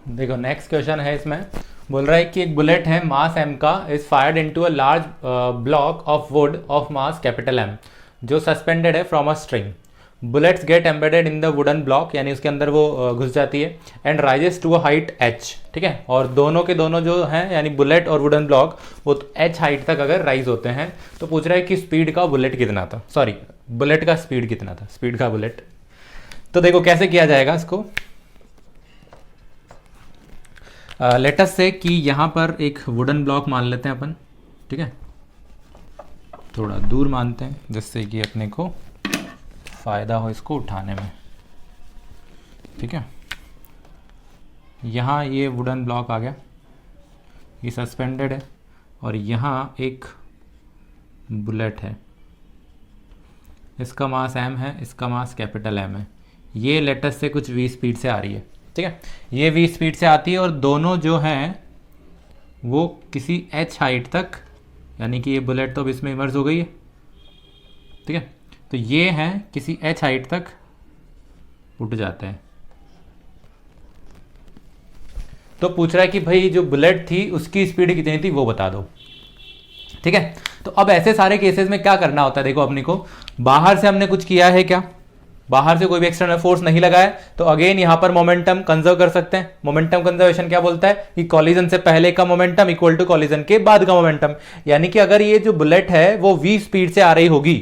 देखो next question है इसमें, बोल रहा है कि एक बुलेट है मास m का is fired into a large block of wood of mass capital M जो सस्पेंडेड है from a string. Bullets get embedded in the wooden block, यानी उसके अंदर वो घुस जाती है, and rises to a height h। ठीक है, और दोनों के दोनों जो हैं यानी बुलेट और वुडन ब्लॉक वो h हाइट तक अगर राइज होते हैं, तो पूछ रहा है कि स्पीड का बुलेट कितना था, सॉरी बुलेट का स्पीड कितना था, स्पीड का बुलेट। तो देखो कैसे किया जाएगा इसको। लेटस से कि यहाँ पर एक वुडन ब्लॉक मान लेते हैं अपन, ठीक है, थोड़ा दूर मानते हैं जिससे कि अपने को फ़ायदा हो इसको उठाने में। ठीक है, यहाँ ये वुडन ब्लॉक आ गया, ये सस्पेंडेड है, और यहाँ एक बुलेट है, इसका मास m है, इसका मास कैपिटल M है। ये लेटस से कुछ v स्पीड से आ रही है, ठीक है, ये v स्पीड से आती है, और दोनों जो हैं वो किसी h हाइट तक, यानी कि ये बुलेट तो अब इसमें इमर्ज हो गई है, ठीक है, तो ये हैं किसी h हाइट तक उठ जाते हैं। तो पूछ रहा है कि भाई जो बुलेट थी उसकी स्पीड कितनी थी वो बता दो। ठीक है, तो अब ऐसे सारे केसेस में क्या करना होता है, देखो अपने को बाहर से हमने कुछ किया है क्या, बाहर से कोई भी एक्सटर्नल फोर्स नहीं लगाया, तो अगेन यहां पर मोमेंटम कंजर्व कर सकते हैं। मोमेंटम कंजर्वेशन क्या बोलता है कि कॉलिजन से पहले का मोमेंटम इक्वल टू कॉलिजन के बाद का मोमेंटम, यानी कि अगर ये जो बुलेट है वो v स्पीड से आ रही होगी,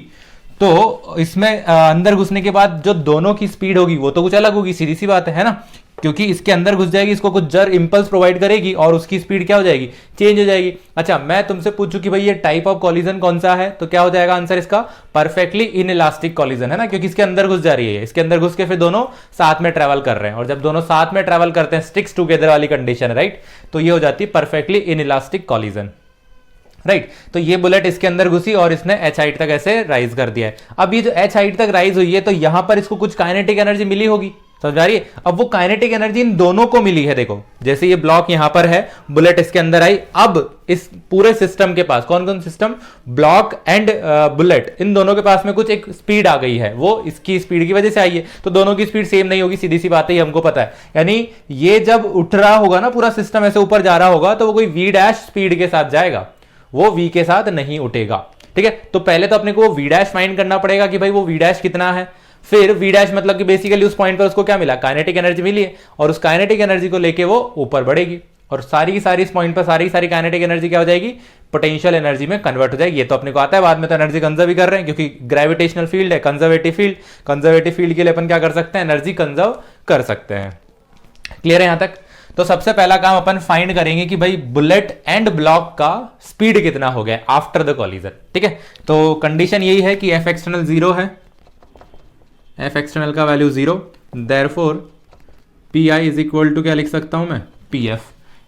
तो इसमें अंदर घुसने के बाद जो दोनों की स्पीड होगी वो तो कुछ अलग होगी, सीधी सी बात है ना, क्योंकि इसके अंदर घुस जाएगी, इसको कुछ जर इंपल्स प्रोवाइड करेगी और उसकी स्पीड क्या हो जाएगी, चेंज हो जाएगी। अच्छा, मैं तुमसे पूछूं कि भाई ये टाइप ऑफ कॉलिजन कौन सा है, तो क्या हो जाएगा आंसर इसका, परफेक्टली इनइलास्टिक कॉलिजन है ना, क्योंकि इसके अंदर घुस जा रही है, इसके अंदर घुस के फिर दोनों साथ में ट्रेवल कर रहे हैं, और जब दोनों साथ में ट्रेवल करते हैं स्टिक्स टुगेदर वाली कंडीशन है, राइट, तो ये हो जाती है परफेक्टली इनइलास्टिक कॉलिजन, राइट। तो ये बुलेट इसके अंदर घुसी और इसने h हाइट तक ऐसे राइज कर दिया है। अब ये जो h हाइट तक राइज हुई है, तो यहां पर इसको कुछ काइनेटिक एनर्जी मिली होगी, समझ आ रही है। अब वो काइनेटिक एनर्जी इन दोनों को मिली है, देखो जैसे ये ब्लॉक यहां पर है, बुलेट इसके अंदर आई, अब इस पूरे सिस्टम के पास कौन कौन सिस्टम, ब्लॉक एंड बुलेट, इन दोनों के पास में कुछ एक स्पीड आ गई है, वो इसकी स्पीड की वजह से आई है, तो दोनों की स्पीड सेम नहीं होगी, सीधी सी बात है, हमको पता है। यानी ये जब उठ रहा होगा ना, पूरा सिस्टम ऐसे ऊपर जा रहा होगा, तो वो कोई v डैश स्पीड के साथ जाएगा, वो v के साथ नहीं उठेगा। ठीक है, तो पहले तो अपने को वो v डैश फाइंड करना पड़ेगा कि भाई वो v डैश कितना है, फिर v डैश मतलब कि बेसिकली उस पॉइंट पर उसको क्या मिला, काइनेटिक एनर्जी मिली है, और उस काइनेटिक एनर्जी को लेके वो ऊपर बढ़ेगी, और सारी की सारी इस पॉइंट पर सारी की सारी काइनेटिक एनर्जी क्या हो जाएगी, पोटेंशियल एनर्जी में कन्वर्ट हो जाएगी। ये तो अपने को आता है, बाद में तो एनर्जी कंजर्व भी कर रहे हैं, क्योंकि ग्रेविटेशनल फील्ड है, कंजर्वेटिव फील्ड, कंजर्वेटिव फील्ड के लिए अपन क्या कर सकते हैं, एनर्जी कंजर्व कर सकते हैं। क्लियर है यहां तक। तो सबसे पहला काम अपन फाइंड करेंगे कि भाई बुलेट एंड ब्लॉक का स्पीड कितना हो गया आफ्टर द कॉलिजन। ठीक है, तो कंडीशन यही है कि एफ एक्सटर्नल 0 है, एफ एक्सटर्नल का value 0, therefore P I is equal to क्या लिख सकता हूं मैं, पी एफ।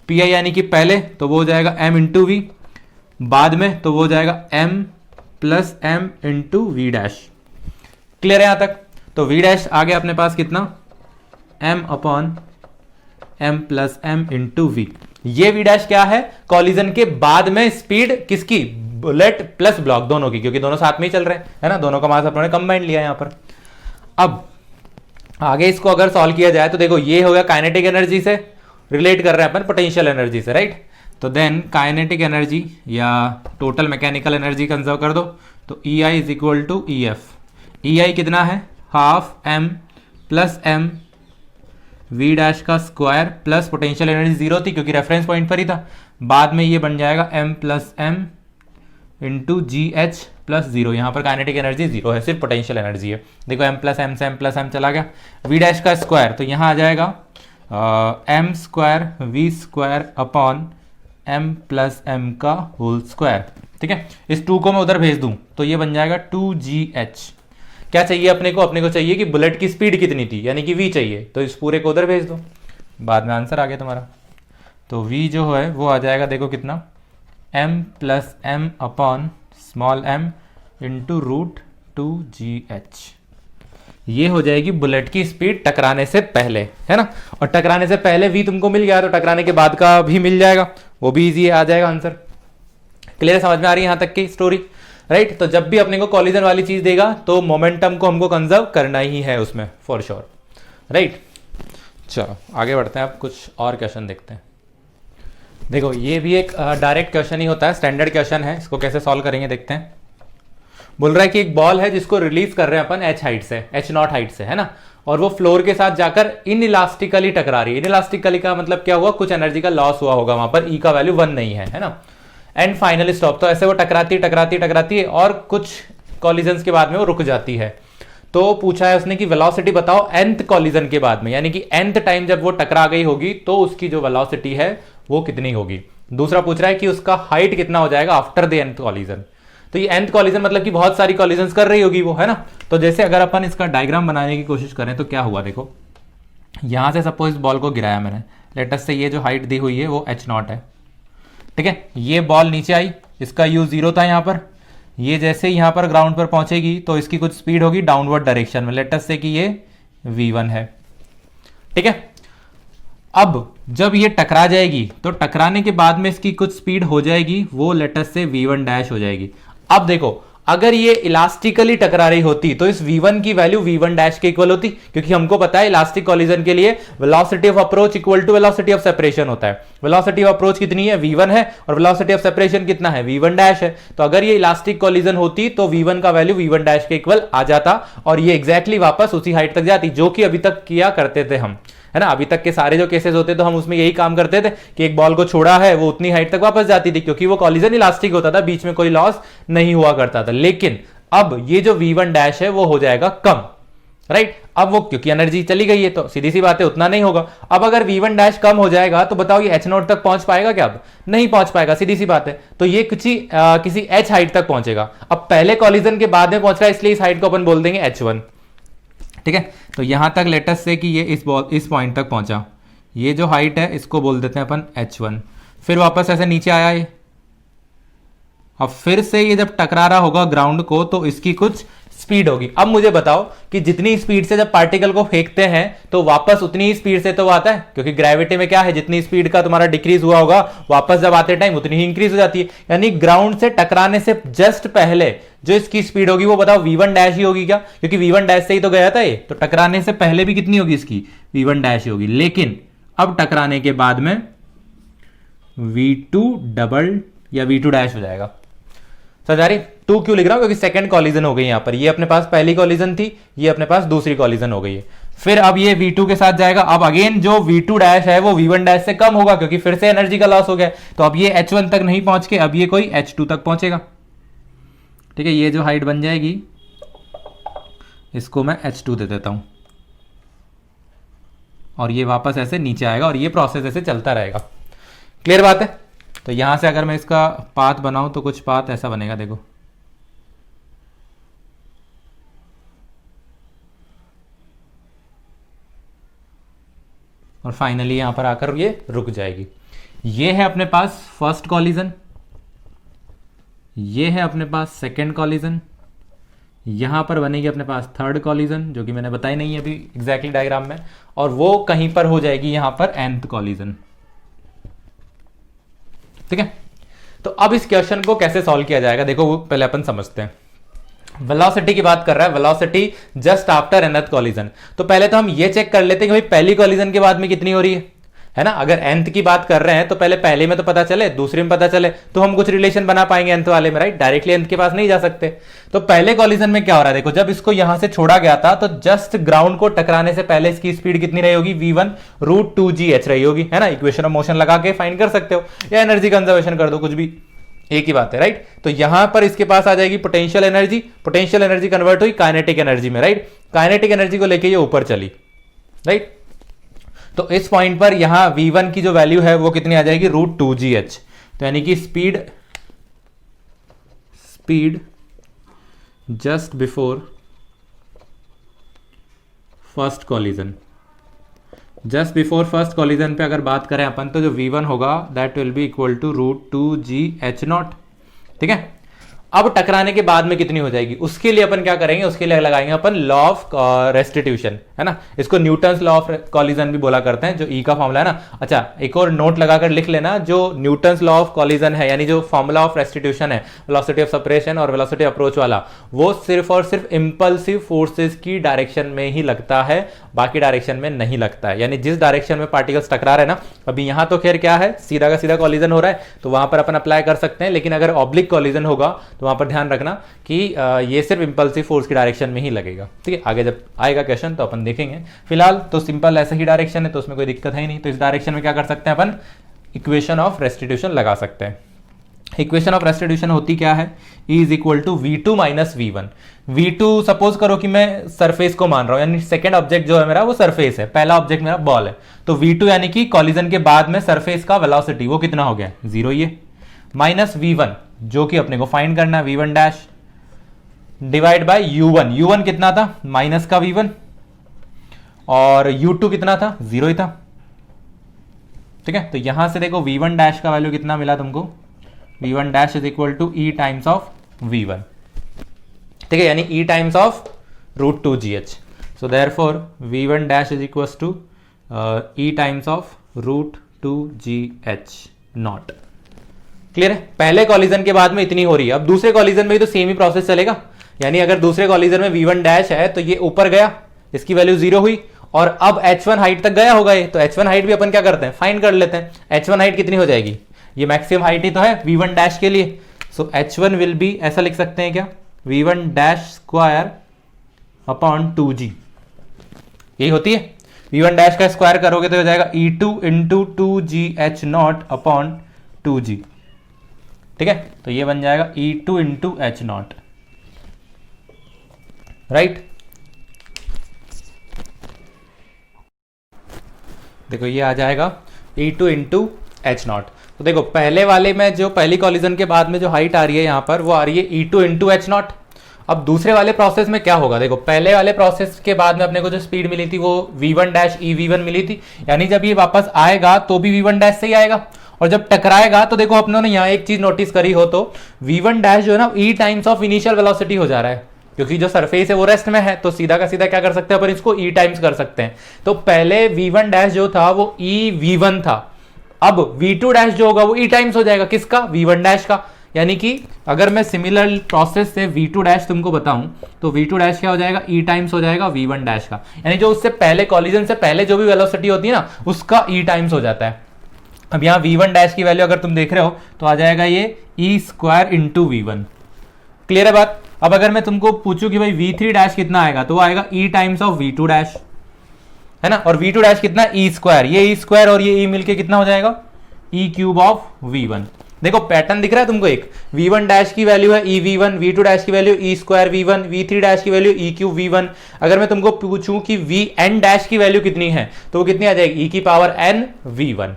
पी आई यानी कि पहले तो वो हो जाएगा m इंटू वी, बाद में तो वो हो जाएगा m plus m into V dash. Clear है यहां तक। तो वी डैश आ गया अपने पास कितना, m upon m plus m into V. ये वी डैश क्या है, कॉलिजन के बाद में स्पीड किसकी, बुलेट प्लस ब्लॉक दोनों की, क्योंकि दोनों साथ में ही चल रहे हैं, है ना, दोनों का मास अपने कंबाइंड लिया यहां पर। अब आगे इसको अगर सॉल्व किया जाए तो देखो ये हो गया काइनेटिक एनर्जी से रिलेट कर रहे हैं अपन पोटेंशियल एनर्जी से, राइट। तो देन काइनेटिक एनर्जी या टोटल मैकेनिकल एनर्जी कंजर्व कर दो, तो E I is equal to E F. E I कितना है, half m plus m v dash का स्क्वायर प्लस पोटेंशियल एनर्जी 0 थी क्योंकि रेफरेंस पॉइंट पर ही था, बाद में ये बन जाएगा m प्लस m इंटू जी एच प्लस 0। यहाँ पर काइनेटिक एनर्जी 0 है, सिर्फ पोटेंशियल एनर्जी है। देखो m प्लस m से m प्लस m चला गया, v डैश का स्क्वायर तो यहाँ आ जाएगा m square v square upon m plus m का होल स्क्वायर। ठीक है, इस 2 को मैं उधर भेज दूं तो ये बन जाएगा 2gh। क्या चाहिए अपने को, अपने को चाहिए कि बुलेट की स्पीड कितनी थी, यानी कि v चाहिए, तो इस पूरे को उधर भेज दो, बाद में आंसर आ गया तुम्हारा। तो v जो है वो आ जाएगा देखो कितना, m plus m upon small m into root 2gh। ये हो जाएगी बुलेट की स्पीड टकराने से पहले, है ना, और टकराने से पहले v तुमको मिल गया तो टकराने के बाद का भी मिल जाएगा, वो भी इजी आ जाएगा आंसर। क्लियर, समझ में आ रही है यहां तक की स्टोरी, राइट। तो जब भी अपने को कॉलिजन वाली चीज देगा तो मोमेंटम को हमको कंजर्व करना ही है उसमें फॉर श्योर, राइट। चलो आगे बढ़ते हैं, अब कुछ और क्वेश्चन देखते हैं। देखो ये भी एक डायरेक्ट क्वेश्चन ही होता है, स्टैंडर्ड क्वेश्चन है। इसको कैसे सॉल्व करेंगे देखते हैं। बोल रहा है कि एक बॉल है जिसको रिलीज कर रहे हैं अपन h हाइट से, h0 हाइट से, है ना, और वो फ्लोर के साथ जाकर इनइलास्टिकली टकरा रही है। इनइलास्टिकली का मतलब क्या हुआ, कुछ एनर्जी का लॉस हुआ होगा वहां पर, E का वैल्यू 1 नहीं है ना। एंड फाइनली स्टॉप, तो ऐसे वो टकराती टकराती टकराती है और कुछ कॉलिजन्स के बाद में वो रुक जाती है। तो पूछा है उसने कि वेलोसिटी बताओ nth कॉलिजन के बाद में, यानी कि nth टाइम जब वो टकरा गई होगी तो उसकी जो वेलोसिटी है वो कितनी होगी। दूसरा पूछ रहा है कि उसका हाइट कितना हो जाएगा आफ्टर द nth कॉलिजन। तो ये nth कॉलिजन मतलब कि बहुत सारी कॉलिजन्स कर रही होगी वो, है ना। तो जैसे अगर अपन इसका डायग्राम बनाने की कोशिश करें तो क्या हुआ, देखो यहां से सपोज इस बॉल को गिराया मैंने, लेट अस से ये जो हाइट दी हुई है वो h0 है, ठीक है। ये बॉल नीचे आई, इसका u 0 था यहां पर, ये जैसे यहां पर ग्राउंड पर पहुंचेगी तो इसकी कुछ स्पीड होगी डाउनवर्ड डायरेक्शन में, लेट अस से कि ये v1 है, ठीक है। अब जब ये टकरा जाएगी तो टकराने के बाद में इसकी कुछ स्पीड हो जाएगी, वो लेट अस से v1 डैश हो जाएगी। अब देखो अगर ये इलास्टिकली टकरा रही होती तो इस v1 की वैल्यू v1 डैश के इक्वल होती, क्योंकि हमको पता है इलास्टिक कॉलिजन के लिए velocity of approach equal to velocity of separation होता है। वेलोसिटी ऑफ अप्रोच कितनी है, v1 है, और वेलोसिटी ऑफ सेपरेशन कितना है, v1 डैश है। तो अगर ये इलास्टिक कॉलिजन होती तो v1 का वैल्यू v1 डैश के इक्वल आ जाता और ये एग्जैक्टली वापस उसी हाइट तक जाती, जो कि अभी तक किया करते थे हम, है ना। अभी तक के सारे जो केसेस होते तो हम उसमें यही काम करते थे कि एक बॉल को छोड़ा है वो उतनी हाइट तक वापस जाती थी, क्योंकि वो कॉलिजन इलास्टिक होता था, बीच में कोई लॉस नहीं हुआ करता था। लेकिन अब ये जो v1 डैश है वो हो जाएगा कम, राइट। अब वो क्योंकि एनर्जी चली गई है तो सीधी सी बात है उतना नहीं होगा। अब अगर v1 डैश कम हो जाएगा तो बताओ ये h0 तक पहुंच पाएगा क्या, अब नहीं पहुंच पाएगा, सीधी सी बात है। तो ये किसी h हाइट तक पहुंचेगा। अब पहले कॉलिजन के बाद में पहुंच रहा है, इसलिए इस हाइट को अपन बोल देंगे h1, ठीक है। तो यहां तक लेटस से कि ये इस पॉइंट तक पहुंचा, ये जो हाइट है इसको बोल देते हैं अपन h1। फिर वापस ऐसे नीचे आया ये, अब फिर से ये जब टकरा रहा होगा ग्राउंड को तो इसकी कुछ स्पीड होगी। अब मुझे बताओ कि जितनी स्पीड से जब पार्टिकल को फेंकते हैं तो वापस उतनी ही स्पीड से तो आता है, क्योंकि ग्रेविटी में क्या है, जितनी स्पीड का तुम्हारा डिक्रीज हुआ होगा वापस जब आते टाइम उतनी ही इंक्रीज हो जाती है। यानी ग्राउंड से टकराने से जस्ट पहले जो इसकी स्पीड होगी वो बताओ v1 डैश ही होगी क्या, क्योंकि v1 डैश से ही तो गया था ये, तो टकराने से पहले भी कितनी होगी इसकी, v1 डैश ही होगी। लेकिन अब टकराने के बाद में v2 डबल या v2 डैश हो जाएगा। समझ रही, 2 क्यों लिख रहा हूं, क्योंकि सेकंड कॉलिजन हो गई यहां पर, ये अपने पास पहली कॉलिजन थी, ये अपने पास दूसरी कॉलिजन हो गई है। फिर अब ये v2 के साथ जाएगा, अब अगेन जो v2 डैश है वो v1 डैश से कम होगा, क्योंकि फिर से एनर्जी का लॉस हो गया। तो अब ये h1 तक नहीं पहुंच के अब ये कोई h2 तक पहुंचेगा, ठीक है। ये जो हाइट बन जाएगी इसको मैं h2 दे देता हूं, और ये वापस ऐसे नीचे आएगा और ये प्रोसेस ऐसे चलता रहेगा। क्लियर बात है। तो यहां से अगर मैं इसका पाथ बनाऊं तो कुछ पाथ ऐसा बनेगा, देखो और फाइनली यहां पर आकर ये रुक जाएगी। ये है अपने पास फर्स्ट कॉलिजन, ये है अपने पास सेकंड कॉलिजन, यहां पर बनेगी अपने पास थर्ड कॉलिजन जो कि मैंने बताई नहीं है अभी एग्जैक्टली डायग्राम में, और वो कहीं पर हो जाएगी यहां पर nth कॉलिजन, ठीक है। तो अब इस क्वेश्चन को कैसे सॉल्व किया जाएगा, देखो वो पहले अपन समझते हैं। वेलोसिटी की बात कर रहा है, velocity just after nth collision. तो पहले तो हम ये चेक कर लेते हैं कि भाई पहली कॉलिजन के बाद में कितनी हो रही है ना। अगर nth की बात कर रहे हैं तो पहले में तो पता चले, दूसरे में पता चले, तो हम कुछ रिलेशन बना पाएंगे nth वाले में, राइट। डायरेक्टली nth के पास नहीं जा सकते। तो पहले कॉलिजन में क्या हो रहा है, देखो जब इसको यहां से छोड़ा गया था तो जस्ट ग्राउंड को टकराने से पहले इसकी स्पीड कितनी रही होगी, v1 √2gh रही होगी, है ना। इक्वेशन ऑफ मोशन लगा के फाइंड कर सकते हो, या एनर्जी कंजर्वेशन कर दो, कुछ भी एक ही बात है, राइट। तो यहां पर इसके पास आ जाएगी potential energy, potential energy convert हुई काइनेटिक एनर्जी में, राइट। काइनेटिक एनर्जी को लेके ये ऊपर चली, राइट। तो इस पॉइंट पर यहां v1 की जो वैल्यू है वो कितनी आ जाएगी, √2gh। तो यानी कि speed just before first collision, just before first collision पे अगर बात करें अपन तो जो v1 होगा that will be equal to √2gh0, ठीक है। अब टकराने के बाद में कितनी हो जाएगी, उसके लिए अपन क्या करेंगे, उसके लिए लगाएंगे अपन लॉ ऑफ रेस्टिट्यूशन, है ना। इसको न्यूटन्स लॉ ऑफ कॉलिजन भी बोला करते हैं, जो ई का फॉर्मूला है ना। अच्छा, एक और नोट लगाकर लिख लेना, जो न्यूटन्स लॉ ऑफ कॉलिजन है, यानी जो फॉर्मूला ऑफ रेस्टिट्यूशन है, वेलोसिटी ऑफ सेपरेशन और वेलोसिटी अप्रोच वाला, वो सिर्फ और सिर्फ इंपल्सिव फोर्सेस की डायरेक्शन में ही लगता है, बाकी डायरेक्शन में नहीं लगता है। यानी जिस डायरेक्शन में पार्टिकल्स टकरा रहे हैं ना, अभी यहां तो खैर क्या है, सीधा का सीधा कॉलिजन हो रहा है, तो वहां पर अपन अप्लाई कर सकते हैं, लेकिन अगर ऑब्लिक कॉलिजन होगा तो वहां पर ध्यान रखना कि ये सिर्फ इंपल्सिव फोर्स की डायरेक्शन में ही लगेगा। ठीक है, आगे जब आएगा क्वेश्चन तो अपन देखेंगे। फिलहाल तो सिंपल ऐसे ही डायरेक्शन है, तो उसमें कोई दिक्कत है ही नहीं। तो इस डायरेक्शन में क्या कर सकते हैं अपन, इक्वेशन ऑफ रेस्टिट्यूशन लगा सकते हैं। इक्वेशन ऑफ रेस्टिट्यूशन होती क्या है, E is equal to V2 minus V1। V2 suppose करो कि मैं सरफेस को मान रहा हूं, यानी सेकंड ऑब्जेक्ट जो है मेरा वो सरफेस है, पहला ऑब्जेक्ट मेरा बॉल है, तो V2 यानी कि कॉलिजन के बाद में सरफेस का वेलोसिटी वो कितना हो गया, 0 ही है, माइनस V1 जो कि अपने को फाइंड करना है, V1 dash divide by U1। U1 कितना था, माइनस का V1, और U2 कितना था, 0 ही था। ठीक है, तो यहां से देखो V1 डैश का वैल्यू कितना मिला तुमको, V1 dash is equal to E times of V1। ठीक है, यानी E times of √2GH। So therefore V1 dash is equal to E times of √2GH naught. Clear है, पहले कॉलिजन के बाद में इतनी हो रही है, अब दूसरे कॉलिजन में भी तो सेम ही प्रोसेस चलेगा। यानी अगर दूसरे कॉलिजन में V1 डैश है तो ये ऊपर गया, इसकी वैल्यू 0 हुई, और अब H1 हाइट तक गया होगा ये, तो H1 हाइट भी अपन क्या करते हैं, फाइंड कर लेते हैं। H1 हाइट कितनी हो जाएगी, ये मैक्सिमम हाइट ही तो है V1 डैश के लिए। सो H1 विल बी, ऐसा लिख सकते हैं क्या, V1 dash square upon 2G, यही होती है। V1 डैश का स्क्वायर करोगे तो हो जाएगा E2 into 2GH not upon 2G। ठीक है, तो ये बन जाएगा E2 into H not, right. देखो ये आ जाएगा E2 इंटू H नॉट। तो देखो पहले वाले में जो पहली कॉलिजन के बाद में जो हाइट आ रही है यहां पर, वो आ रही है E2 इंटू H नॉट। अब दूसरे वाले प्रोसेस में क्या होगा, देखो पहले वाले प्रोसेस के बाद में अपने को जो स्पीड मिली थी वो V1 डैश EV1 मिली थी, यानी जब ये वापस आएगा तो भी V1 डैश से ही आएगा, और जब टकराएगा तो देखो अपनों ने यहाँ एक चीज नोटिस करी हो तो V1 डैश जो है ना, E times of initial velocity हो जा रहा है, क्योंकि जो सरफेस है वो रेस्ट में है, तो सीधा का सीधा क्या कर सकते हैं अपन, इसको E टाइम्स कर सकते हैं। तो पहले V1 डैश जो था वो EV1 था, अब V2 डैश जो होगा वो E टाइम्स हो जाएगा, किसका, V1 डैश का। यानी कि अगर मैं सिमिलर प्रोसेस से V2 डैश तुमको बताऊं तो V2 डैश क्या हो जाएगा, E टाइम्स हो जाएगा V1 डैश का, यानी जो उससे पहले कॉलिजन से पहले जो भी वेलोसिटी होती है ना, उसका E टाइम्स हो जाता है। अब यहाँ V1 डैश की वैल्यू अगर तुम देख रहे हो तो आ जाएगा ये E square into V1। Clear है बात। अब अगर मैं तुमको पूछूं कि भाई V3 डैश कितना आएगा, तो वो आएगा E times of V2 dash, है ना, और V2 डैश कितना, E स्क्वायर, ये E स्क्वायर और ये E मिलके कितना हो जाएगा, E क्यूब ऑफ V1। देखो पैटर्न दिख रहा है तुमको, एक V1 डैश की वैल्यू है EV1, V2 डैश की value E square V1, V3 dash की वैल्यू E क्यूब V1। अगर मैं तुमको पूछूं कि Vn डैश की वैल्यू कितनी है, तो वो कितनी आ जाएगी, E की पावर n V1,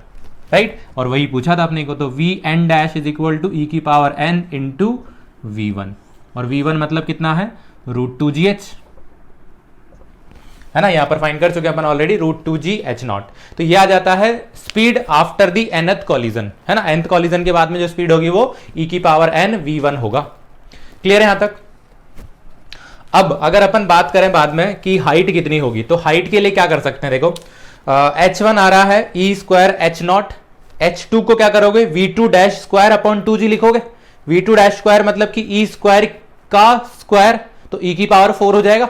राइट। और वही पूछा था अपने को, तो Vn dash is equal to E की पावर n इंटू V1, और V1 मतलब कितना है, √2GH, है ना, यहां पर फाइंड कर चुके अपन ऑलरेडी, √2GH नॉट। तो ये आ जाता है speed after the nth collision, है ना, nth कॉलिजन के बाद में जो स्पीड होगी वो E की पावर n V1 होगा। क्लियर है यहां तक। अब अगर अपन बात करें बाद में कि हाइट कितनी होगी, तो हाइट के लिए क्या कर सकते हैं, देखो H1 आ रहा है E square H not, H2 को क्या करोगे, V2 dash square upon 2G लिखोगे। V2 डैश स्क्वायर मतलब कि E स्क्वायर का स्क्वायर, तो E की पावर 4 हो जाएगा,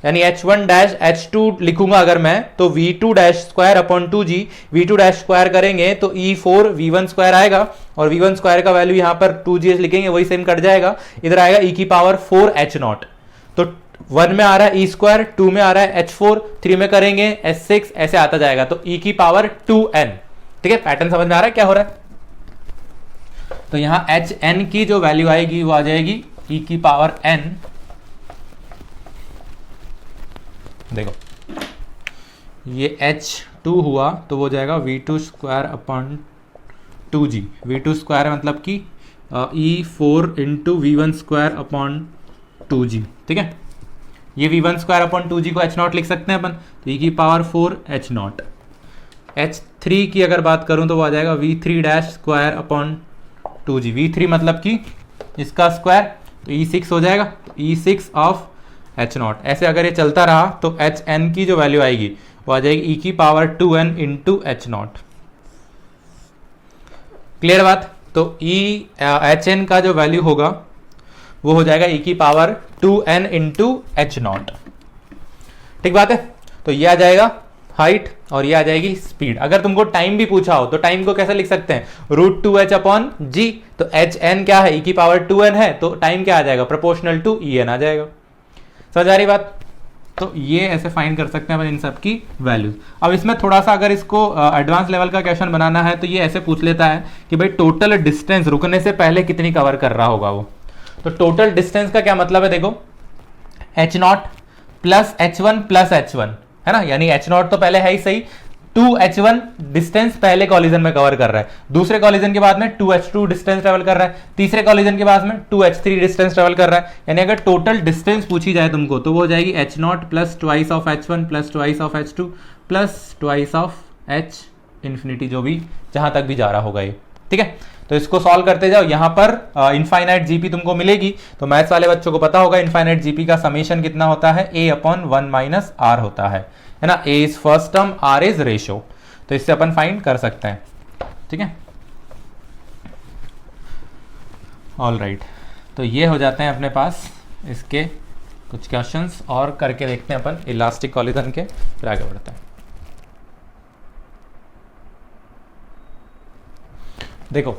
यानी H1 डैश H2 लिखूंगा अगर मैं, तो V2 dash square upon 2G, V2 dash square करेंगे तो E4 V1 स्क्वायर आएगा, और V1 स्क्वायर का वैल्यू यहां पर 2GH लिखेंगे, वही सेम कट जाएगा, इधर आएगा E की पावर 4 H नॉट। तो 1 में आ रहा है E स्क्वायर, 2 में आ रहा है H4, 3 में करेंगे H6, ऐसे आता जाएगा, तो E की पावर 2n। ठीक है, पैटर्न समझ में आ रहा है क्या हो रहा है। तो यहां Hn की जो वैल्यू आएगी वो आ जाएगी E की पावर n, देखो ये H2 हुआ तो वो जाएगा V2 square upon 2G, V2 square मतलब कि E4 into V1 square upon 2G। ठीक है, ये V1 स्क्वायर अपॉन 2G को H नॉट लिख सकते हैं अपन, तो E की पावर 4 H नॉट। H3 की अगर बात करूं तो वो आ जाएगा V3 dash square upon 2G, V3 मतलब कि इसका स्क्वायर, तो E6 हो जाएगा, E6 ऑफ एच नॉट। ऐसे अगर ये चलता रहा तो एच एन की जो वैल्यू आएगी वो आ जाएगी ई की power 2n into H not. Clear बात? तो ई एच एन का जो वैल्यू होगा वो हो जाएगा ई की power 2n into H not. ठीक बात है? तो ये आ जाएगा हाइट और ये आ जाएगी स्पीड। अगर तुमको टाइम भी पूछा हो तो टाइम को कैसे लिख सकते हैं? √2h अपॉन जी। तो एच एन क्या है? ई की पावर 2n है, तो टाइम क्या आ जाएगा? प्रोपोर्शनल टू ई एन आ जाएगा। समझ आ रही बात? तो ये ऐसे फाइंड कर सकते हैं अपन इन सब की वैल्यूज। अब इसमें थोड़ा सा अगर इसको एडवांस लेवल का क्वेश्चन बनाना है तो ये ऐसे पूछ लेता है कि भाई टोटल डिस्टेंस रुकने से पहले कितनी कवर कर रहा होगा वो। तो टोटल डिस्टेंस का क्या मतलब है? देखो H not plus h1 plus h1 है ना, यानी h नॉट तो पहले है ही सही, 2h1 डिस्टेंस पहले कॉलिजन में कवर कर रहा है, दूसरे कॉलिजन के बाद में 2h2 डिस्टेंस ट्रेवल कर रहा है, तीसरे कॉलिजन के बाद में 2h3 डिस्टेंस ट्रेवल कर रहा है। यानी अगर टोटल डिस्टेंस पूछी जाए तुमको तो वो हो जाएगी h not plus twice of h1 plus twice of h2 plus twice of h infinity, जो भी जहां तक भी जा रहा होगा ये। ठीक है, तो इसको सॉल्व करते जाओ। यहां पर इनफाइनाइट जीपी तुमको मिलेगी, तो मैथ्स वाले बच्चों को पता होगा इनफाइनाइट जीपी का समेशन कितना होता है? a अपॉन 1 माइनस आर होता है ना। a is first term, r is ratio, तो इससे अपन फाइंड कर सकते हैं। ठीक है, ऑल राइट। तो ये हो जाते हैं अपने पास इसके कुछ क्वेश्चंस, और करके देखते हैं अपन इलास्टिक कॉलिजन के, फिर आगे बढ़ते हैं। देखो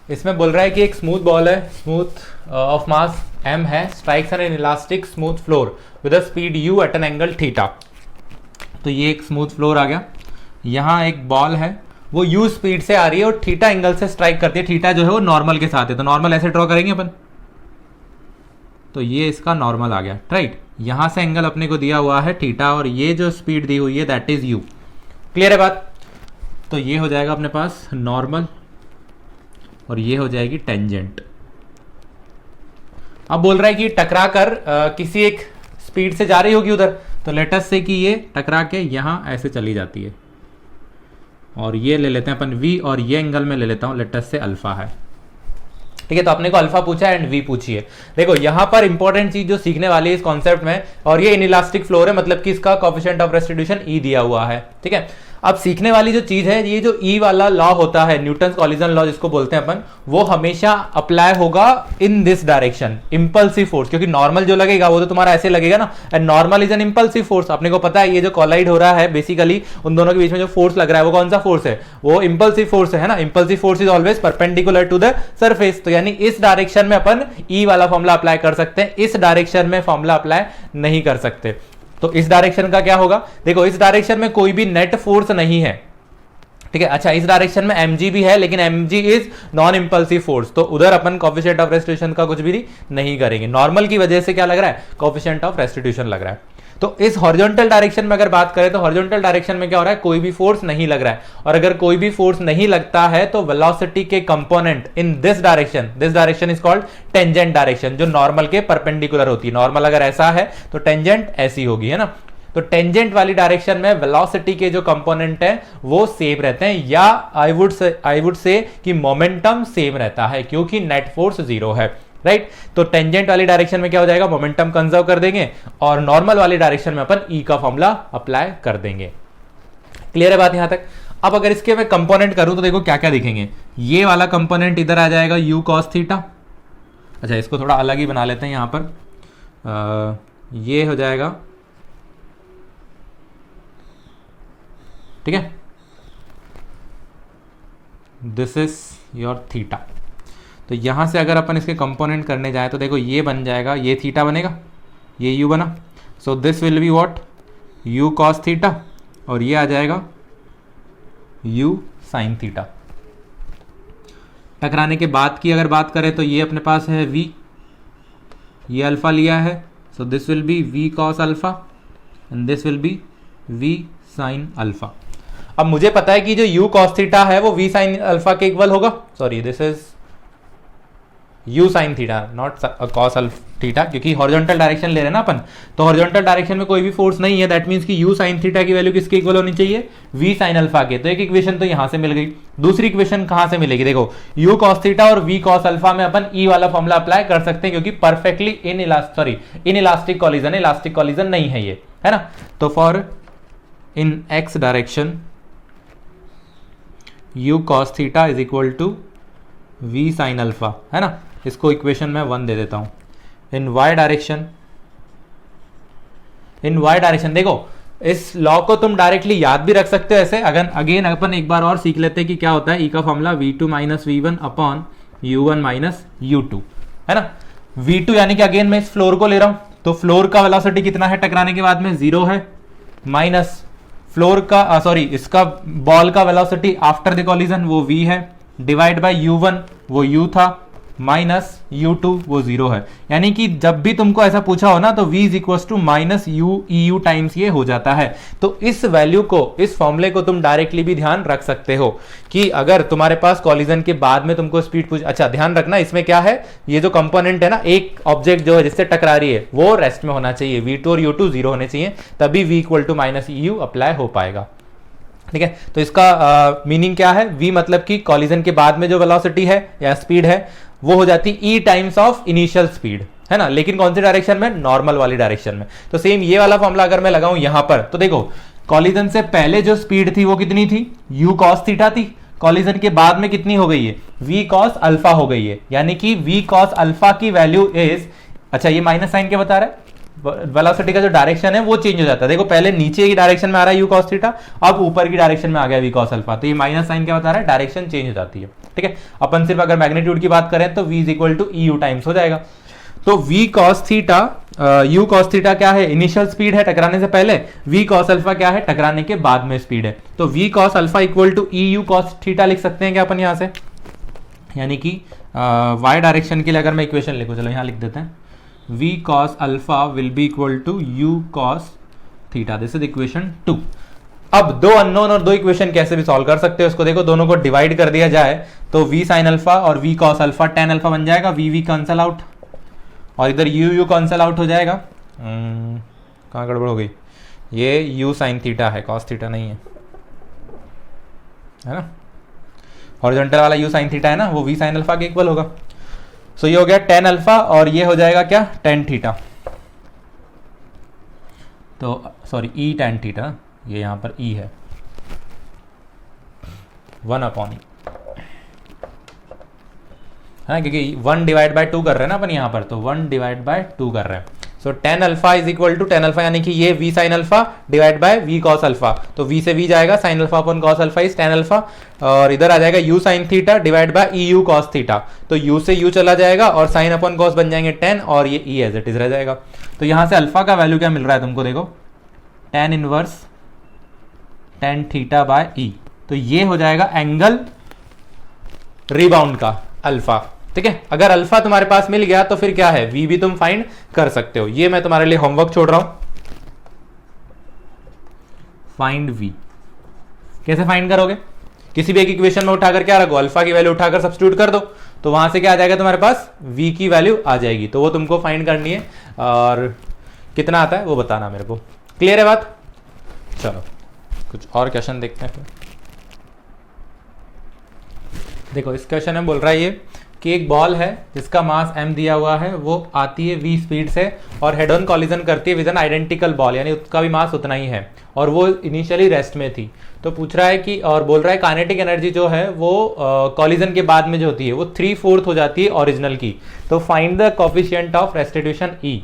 इसमें बोल रहा है कि एक स्मूथ बॉल है, स्मूथ ऑफ मास m है, strikes an elastic smooth floor with a speed u at an angle theta. तो ये एक स्मूथ फ्लोर आ गया, यहाँ एक बॉल है वो u स्पीड से आ रही है और थीटा एंगल से स्ट्राइक करती है। थीटा जो है वो नॉर्मल के साथ है, तो नॉर्मल ऐसे ड्रॉ करेंगे अपन। तो ये इसका नॉर्मल आ गया, राइट। यहां से एंगल अपने को दिया हुआ है थीटा और ये जो स्पीड दी हुई है दैट इज u। क्लियर है बात? तो ये हो जाएगा अपने पास नॉर्मल और ये हो जाएगी टेंजेंट। अब बोल रहा है कि टकरा कर किसी एक स्पीड से जा रही होगी उधर, तो लेट अस से कि ये टकरा के यहां ऐसे चली जाती है, और ये ले लेते हैं अपन v, और ये एंगल में ले लेता हूं लेट अस से अल्फा है। ठीक है, तो अपने को अल्फा पूछा है एंड v पूछी है। देखो यहां पर इंपॉर्टेंट चीज जो सीखने वाली है इस कॉन्सेप्ट में, और ये इनइलास्टिक फ्लोर है, मतलब कि इसका कोएफिशिएंट ऑफ रेस्टिट्यूशन e दिया हुआ है। ठीक है, अब सीखने वाली जो चीज है, ये जो ई वाला लॉ होता है, न्यूटन कॉलिजन लॉ जिसको बोलते हैं अपन, वो हमेशा अप्लाई होगा in this direction, impulsive force. क्योंकि नॉर्मल जो लगेगा वो तो तुम्हारा ऐसे लगेगा ना, and normal is an impulsive force. अपने को पता है ये जो कोलाइड हो रहा है बेसिकली उन दोनों के बीच में जो फोर्स लग रहा है वो कौन सा फोर्स है? वो इंपल्सिव फोर्स है ना। Impulsive force is always perpendicular to the surface. तो यानी इस डायरेक्शन में अपन ई वाला फॉर्मूला अप्लाई कर सकते हैं, इस डायरेक्शन में फॉर्मूला अप्लाई नहीं कर सकते। तो इस डायरेक्शन का क्या होगा? देखो इस डायरेक्शन में कोई भी नेट फोर्स नहीं है। ठीक है, अच्छा इस डायरेक्शन में mg भी है, लेकिन mg is non impulsive force, तो उधर अपन कोएफिशिएंट ऑफ रेस्टिट्यूशन का कुछ भी नहीं करेंगे। नॉर्मल की वजह से क्या लग रहा है? कोएफिशिएंट ऑफ रेस्टिट्यूशन लग रहा है। तो इस हॉरिजॉन्टल डायरेक्शन में अगर बात करें तो हॉरिजॉन्टल डायरेक्शन में क्या हो रहा है? कोई भी फोर्स नहीं लग रहा है, और अगर कोई भी फोर्स नहीं लगता है तो वेलोसिटी के component in this direction is called tangent direction, जो नॉर्मल के परपेंडिकुलर होती है। नॉर्मल अगर ऐसा है तो टेंजेंट ऐसी होगी, है ना। तो टेंजेंट वाली डायरेक्शन में वेलोसिटी के जो कंपोनेंट है वो सेम रहते हैं, या आई वुड से कि मोमेंटम सेम रहता है, क्योंकि नेट फोर्स जीरो है, राइट। तो टेंजेंट वाली डायरेक्शन में क्या हो जाएगा? मोमेंटम कंजर्व कर देंगे, और नॉर्मल वाली डायरेक्शन में अपन ई का फॉर्मूला अप्लाई कर देंगे। क्लियर है बात यहां तक? अब अगर इसके मैं कंपोनेंट करूं तो देखो क्या क्या दिखेंगे। ये वाला कंपोनेंट इधर आ जाएगा u cos थीटा। अच्छा इसको थोड़ा अलग ही बना लेते हैं, यहां पर ये हो जाएगा, ठीक है, दिस इज योर थीटा। तो यहां से अगर अपन इसके कंपोनेंट करने जाए तो देखो ये बन जाएगा, ये थीटा बनेगा, ये u बना, so this will be what? u cos theta, और ये आ जाएगा u sin थीटा। टकराने के बाद की अगर बात करें तो ये अपने पास है v, ये अल्फा लिया है, so this will be v cos alpha and this will be v sin alpha. अब मुझे पता है कि जो u cos थीटा है वो v sin अल्फा के इक्वल होगा, sorry this is u sin theta naught cos theta, क्योंकि हॉरिजॉन्टल डायरेक्शन ले रहे हैं ना अपन, तो हॉरिजॉन्टल डायरेक्शन में कोई भी फोर्स नहीं है, दैट मींस कि u sin थीटा की वैल्यू किसके इक्वल होनी चाहिए? v sin अल्फा के। तो एक इक्वेशन तो यहां से मिल गई, दूसरी इक्वेशन कहां से मिलेगी? देखो u cos थीटा और v cos अल्फा में अपन e वाला फॉर्मूला अप्लाई कर सकते हैं क्योंकि परफेक्टली इनइलास्टिक कॉलिजन है, इलास्टिक कॉलिजन नहीं है ये, है ना। तो for in x direction u cos theta is equal to v sin alpha, है ना। इसको इक्वेशन में 1 दे देता हूं। इन y डायरेक्शन देखो इस लॉ को तुम डायरेक्टली याद भी रख सकते हो ऐसे। अगर अगेन अपन एक बार और सीख लेते हैं कि क्या होता है। e का formula v2 minus v1 upon u1 minus u2, है ना। v2 यानी कि अगेन मैं इस फ्लोर को ले रहा हूं, तो फ्लोर का वेलोसिटी कितना है टकराने के बाद में? 0 है, माइनस फ्लोर का इसका बॉल का वेलोसिटी आफ्टर द कॉलिजन वो v है, डिवाइड बाय u1 वो u था, माइनस u2 वो 0 है। यानी कि जब भी तुमको ऐसा पूछा हो ना तो v is equal to minus u EU times ये हो जाता है। तो इस वैल्यू को, इस फॉर्मूले को तुम डायरेक्टली भी ध्यान रख सकते हो कि अगर तुम्हारे पास कॉलिजन के बाद में तुमको स्पीड पूछ, अच्छा ध्यान रखना इसमें क्या है, ये जो कंपोनेंट है ना, एक ऑब्जेक्ट जो है जिससे टकरा रही है वो रेस्ट में होना चाहिए, v2 और u2 0 होने चाहिए, तभी v equal to minus EU apply हो पाएगा। ठीक है, तो इसका मीनिंग क्या है? v मतलब कि कॉलिजन के बाद में जो वेलोसिटी है या स्पीड है वो हो जाती e times of initial speed, है ना। लेकिन कौन सी डायरेक्शन में? नॉर्मल वाली डायरेक्शन में। तो सेम ये वाला फॉर्मूला अगर मैं लगाऊं यहां पर, तो देखो कॉलिजन से पहले जो स्पीड थी वो कितनी थी? u cos थीटा थी। कॉलिजन के बाद में कितनी हो गई है? v cos अल्फा हो गई है। यानी कि v cos अल्फा की वैल्यू इज, अच्छा ये माइनस साइन क्या बता रहा है? वेलोसिटी का जो डायरेक्शन है वो चेंज हो जाता है। देखो पहले नीचे की डायरेक्शन में आ रहा है u cos थीटा, अब ऊपर की डायरेक्शन में आ गया v cos अल्फा। तो ये माइनस साइन क्या बता रहा है? डायरेक्शन चेंज हो जाती है। ठीक है, अपन सिर्फ अगर मैग्नीट्यूड की बात करें तो v is equal to EU times हो जाएगा। तो v cos theta, u cos theta क्या है? इनिशियल स्पीड है टकराने से पहले, v cos अल्फा क्या है? टकराने के बाद में स्पीड है। तो v cos alpha equal to EU cos theta लिख सकते हैं क्या अपन यहां से? यानी कि y डायरेक्शन के लिए अगर मैं इक्वेशन लिखूं, चलो यहां लिख देते हैं, v cos alpha will be equal to u cos theta. This is equation 2। अब दो अननोन और दो इक्वेशन कैसे भी सॉल्व कर सकते हो इसको देखो, दोनों को डिवाइड कर दिया जाए तो v sin अल्फा और v cos alpha tan alpha बन जाएगा, v कैंसल आउट और इधर u कैंसल आउट हो जाएगा। कहाँ गड़बड़ हो गई? ये u sin थीटा है, cos थीटा नहीं है ना। हॉरिजॉन्टल वाला u sin थीटा है ना, वो v sin अल्फा के इक्वल होगा। सो ये हो गया tan अल्फा और ये हो जाएगा क्या? tan theta. तो सॉरी e tan थीटा, ये यहां पर e है 1 अपॉन e, है ना, क्योंकि 1 डिवाइड बाय 2 कर रहे हैं ना अपन यहां पर, तो 1 डिवाइड बाय 2 कर रहे हैं। So tan alpha is equal to tan alpha यानी कि ये v sin alpha divide by v cos alpha, तो v से v जाएगा, sin alpha upon cos alpha is tan alpha, और इधर आ जाएगा u sin theta divide by EU cos theta, तो u से u चला जाएगा और sin अपॉन cos बन जाएंगे tan और ये e एज इट इज रह जाएगा। तो यहां से अल्फा का वैल्यू क्या मिल रहा है तुमको? देखो tan inverse tan theta by e, तो ये हो जाएगा एंगल रिबाउंड का अल्फा। ठीक है, अगर अल्फा तुम्हारे पास मिल गया तो फिर क्या है? v भी तुम फाइंड कर सकते हो। ये मैं तुम्हारे लिए होमवर्क छोड़ रहा हूं। फाइंड v कैसे फाइंड करोगे? किसी भी एक इक्वेशन में उठाकर क्या रखो? अल्फा की वैल्यू उठाकर सब्स्टिट्यूट कर दो, तो वहां से क्या आ जाएगा तुम्हारे पास? v की वैल्यू आ जाएगी। तो वो तुमको फाइंड करनी है और कितना आता है वो बताना मेरे को। क्लियर है बात? चलो कुछ और क्वेश्चन देखते हैं फिर। देखो इस क्वेश्चन में बोल रहा है ये कि एक बॉल है जिसका मास m दिया हुआ है, वो आती है v स्पीड से और हेड ऑन कॉलिजन करती है विद एन आइडेंटिकल बॉल, यानी उसका भी मास उतना ही है और वो इनिशियली रेस्ट में थी। तो पूछ रहा है कि, और बोल रहा है काइनेटिक एनर्जी जो है वो कॉलिजन के बाद में जो होती है वो 3/4 हो जाती है ओरिजिनल की। तो find the coefficient of restitution e,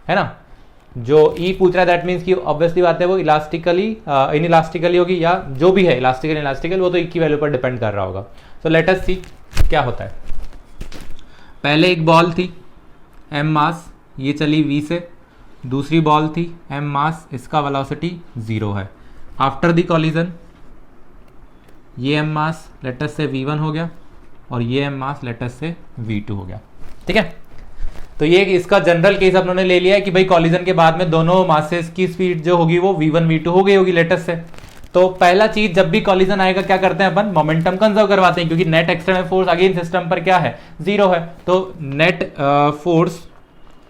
है ना। जो e पूछ रहा है दैट मीन्स कि ऑब्वियसली बात है वो इलास्टिकली इनइलास्टिकली होगी, या जो भी है इलास्टिकल इलास्टिकल वो तो e की वैल्यू पर डिपेंड कर रहा होगा। सो लेट अस सी क्या होता है। पहले एक बॉल थी m मास, ये चली v से, दूसरी बॉल थी m मास, इसका वेलोसिटी 0 है। आफ्टर द कॉलिजन ये m मास लेट अस से v1 हो गया और ये m मास लेट अस से v2 हो गया। ठीक है, तो ये इसका जनरल केस अपनों ने ले लिया है कि भाई कॉलिजन के बाद में दोनों मासेस की स्पीड जो होगी वो v1 v2 हो गई होगी लेटेस्ट से। तो पहला चीज जब भी कॉलिजन आएगा क्या करते हैं अपन? मोमेंटम कंजर्व करवाते हैं, क्योंकि net external force again system पर क्या है? 0 है। तो net force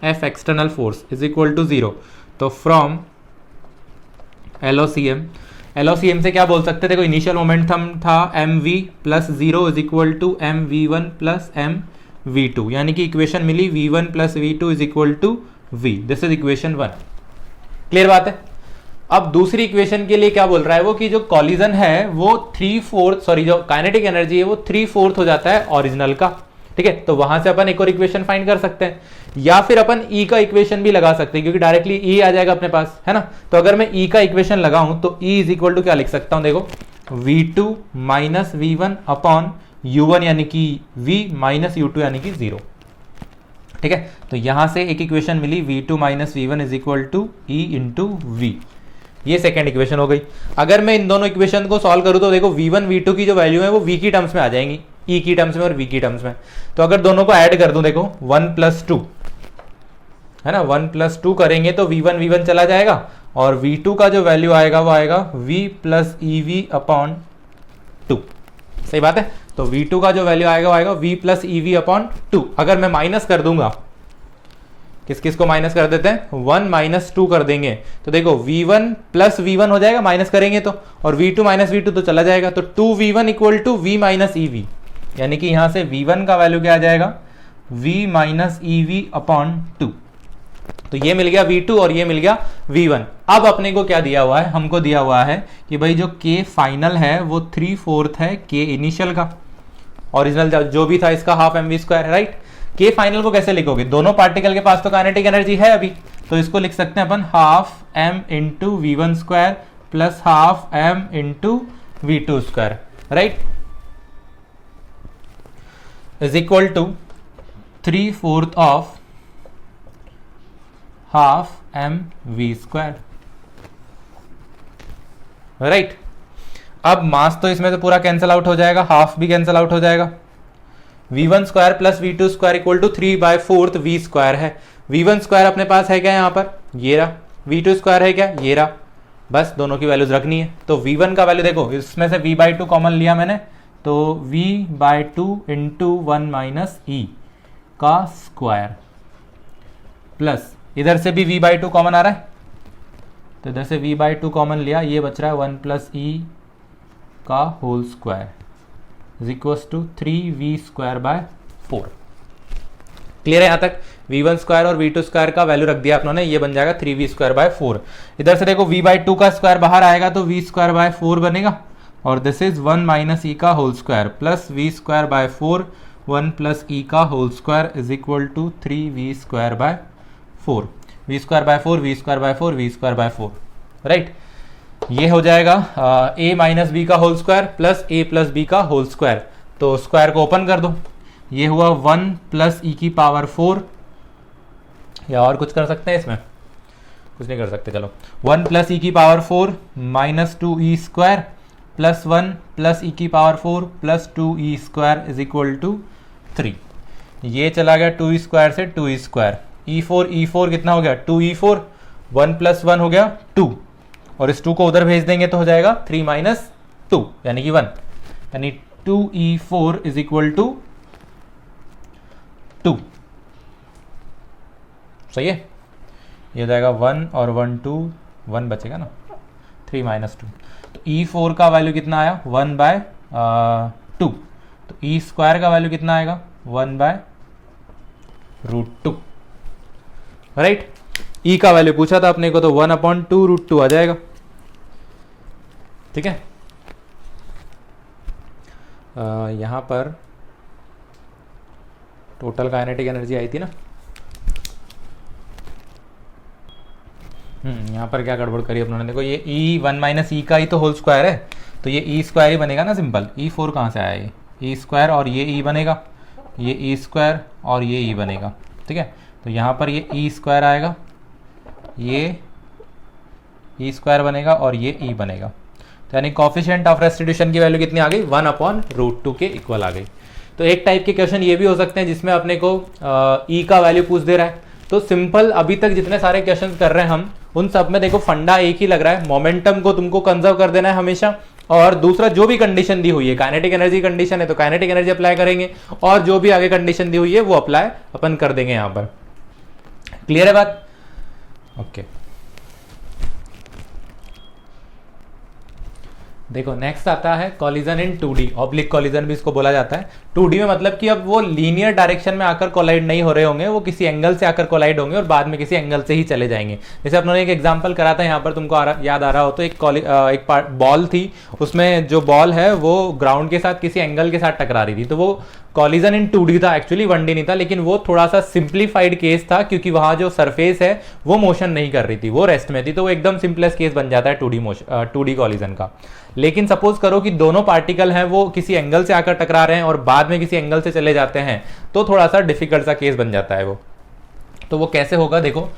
F external force is equal to 0। तो फ्रॉम LOCM LOCM से क्या बोल सकते थे, देखो इनिशियल मोमेंटम था mv plus 0 is equal to mv1 plus mv2, यानी कि इक्वेशन मिली v1 plus v2 is equal to v। This is equation 1। Clear बात है। अब दूसरी इक्वेशन के लिए क्या बोल रहा है वो कि जो कॉलिजन है वो 3/4 सॉरी जो काइनेटिक एनर्जी है वो 3/4 हो जाता है ओरिजिनल का। ठीक है, तो वहां से अपन एक और इक्वेशन फाइंड कर सकते हैं, या फिर अपन ई का इक्वेशन भी लगा सकते हैं क्योंकि डायरेक्टली ई आ जाएगा अपने पास, है ना। तो अगर मैं ई का इक्वेशन लगाऊं तो ई इज इक्वल टू क्या लिख सकता हूं, देखो v2 minus v1 upon u1 यानी कि v माइनस u2 यानी कि 0। ठीक है, तो यहां से एक इक्वेशन मिली v2 minus v1 is equal to e into V. ये सेकेंड इक्वेशन हो गई। अगर मैं इन दोनों इक्वेशन को सॉल्व करूं तो देखो v1 v2 की जो वैल्यू है वो v की टर्म्स में आ जाएंगी, e की टर्म्स में और v की टर्म्स में। तो अगर दोनों को ऐड कर दूं, देखो 1 प्लस 2 है ना, 1 प्लस 2 करेंगे तो v1 चला जाएगा और v2 का जो वैल्यू आएगा वो आएगा v प्लस ev अपॉन 2। सही बात है। तो v2 का जो वैल्यू आएगा वो आएगा v प्लस ev अपॉन 2। अगर मैं माइनस कर दूंगा, किस किस को माइनस कर देते हैं, 1 माइनस 2 कर देंगे तो देखो v1 प्लस v1 हो जाएगा माइनस करेंगे तो, और v2 माइनस v2 तो चला जाएगा। तो 2v1 equal to v minus ev, यानी कि यहां से v1 का वैल्यू क्या आ जाएगा, v माइनस ev अपॉन 2। तो ये मिल गया v2 और ये मिल गया v1। अब अपने को क्या दिया हुआ है, हमको दिया हुआ है कि भाई जो k फाइनल है वो 3/4 है k इनिशियल का, ओरिजिनल जो भी था इसका हाफ mv स्क्वायर है, राइट। के फाइनल को कैसे लिखोगे, दोनों पार्टिकल के पास तो काइनेटिक एनर्जी है अभी, तो इसको लिख सकते हैं अपन half m into v1 square plus half m into v2 square, right, is equal to 3/4 of half m v square, right. अब मास तो इसमें तो पूरा कैंसिल आउट हो जाएगा, हाफ भी कैंसिल आउट हो जाएगा। v1 square plus v2 square equal to 3/4 v square है। v1 स्क्वायर अपने पास है क्या यहाँ पर, ये रहा। v2 स्क्वायर है क्या, ये रहा। बस दोनों की वैल्यूज रखनी है। तो v1 का वैल्यू देखो, इसमें से v/2 कॉमन लिया मैंने, तो v/2 इंटू 1 माइनस ई का स्क्वायर, प्लस इधर से भी v/2 कॉमन आ रहा है, तो इधर से v/2 कॉमन लिया, ये बच रहा है 1 प्लस ई का whole square is equals to 3v square by 4। Clear है यहाँ तक। v1 स्क्वायर और v2 स्क्वायर का वैल्यू रख दिया आप लोगों ने, ये बन जाएगा 3v स्क्वायर बाय 4। इधर से देखो v/2 का स्क्वायर बाहर आएगा तो v स्क्वायर बाय 4 बनेगा, और दिस इज 1 माइनस ई का whole square plus v square by 4 1 plus E का whole square is equal to 3v square by 4। v square by 4 v square by 4 v square by 4, right. ये हो जाएगा a minus B का whole square plus a plus B का whole square. तो square को open कर दो, ये हुआ 1 प्लस ई की पावर 4, या और कुछ कर सकते हैं इसमें, कुछ नहीं कर सकते, चलो 1 प्लस ई की power 4 minus 2e square plus 1 plus E की power 4 plus 2e square is equal to 3। ये चला गया 2e स्क्वायर से 2e स्क्वायर, e4 कितना हो गया 2e4, 1 प्लस 1 हो गया 2, और इस 2 को उधर भेज देंगे तो हो जाएगा 3 माइनस 2 यानी कि 1, यानी 2e4 इज इक्वल टू 2। सही है, ये हो जाएगा 1 और 1 2, 1 बचेगा ना, 3 माइनस 2। तो e4 का वैल्यू कितना आया 1 बाय 2, तो e स्क्वायर का वैल्यू कितना आएगा 1 बाय √2, राइट। e का वैल्यू पूछा था अपने को, तो 1/2 √2 आ जाएगा, ठीक है। यहां पर टोटल काइनेटिक एनर्जी आई थी ना, यहाँ पर क्या गड़बड़ करी अपनों ने, देखो ये e1 माइनस ई का ही तो होल स्क्वायर है, तो ये e स्क्वायर ही बनेगा ना सिंपल। e4 कहाँ से आया, ये e स्क्वायर और ये e बनेगा, ये e स्क्वायर और ये e बनेगा, ठीक है। तो यहाँ पर ये e स्क्वायर आएगा, ये e स्क्वायर बनेगा और ये e बनेगा। तो यानी कॉफिशिएंट ऑफ रेस्टिट्यूशन की वैल्यू कितनी आ गई 1/√2 के इक्वल आ गई। तो एक टाइप के क्वेश्चन ये भी हो सकते हैं जिसमें अपने को e का वैल्यू पूछ दे रहा है। तो सिंपल अभी तक जितने सारे क्वेश्चन कर रहे हैं हम, उन सब में देखो फंडा एक ही लग रहा है, मोमेंटम को तुमको कंजर्व कर देना है हमेशा, और दूसरा जो भी कंडीशन दी हुई है, काइनेटिक एनर्जी कंडीशन है तो काइनेटिक एनर्जी अप्लाई करेंगे, और जो भी आगे कंडीशन दी हुई है वो अप्लाई अपन कर देंगे यहाँ पर। क्लियर है बात, ओके। देखो नेक्स्ट आता है कॉलिजन इन 2D, ऑब्लिक कॉलिजन भी इसको बोला जाता है। 2D में मतलब कि अब वो लीनियर डायरेक्शन में आकर कोलाइड नहीं हो रहे होंगे, वो किसी एंगल से आकर कोलाइड होंगे और बाद में किसी एंगल से ही चले जाएंगे। जैसे अपने एक एग्जांपल करा था यहाँ पर, तुमको याद आ रहा हो तो एक बॉल थी, उसमें जो बॉल है वो ग्राउंड के साथ किसी एंगल के साथ टकरा रही थी, तो वो कॉलिजन इन 2D था, एक्चुअली 1D नहीं था, लेकिन वो थोड़ा सा सिंप्लीफाइड केस था क्योंकि वहां जो सरफेस है वो मोशन नहीं कर रही थी, वो रेस्ट में थी, तो वो एकदम सिंपलेस्ट केस बन जाता है 2D कॉलिजन का। लेकिन सपोज करो कि दोनों पार्टिकल हैं वो किसी एंगल से आकर टकरा रहे हैं और बाद में किसी एंगल से चले जाते हैं, तो थोड़ा सा डिफिकल्ट सा केस बन जाता है वो। तो वो कैसे होगा, देखो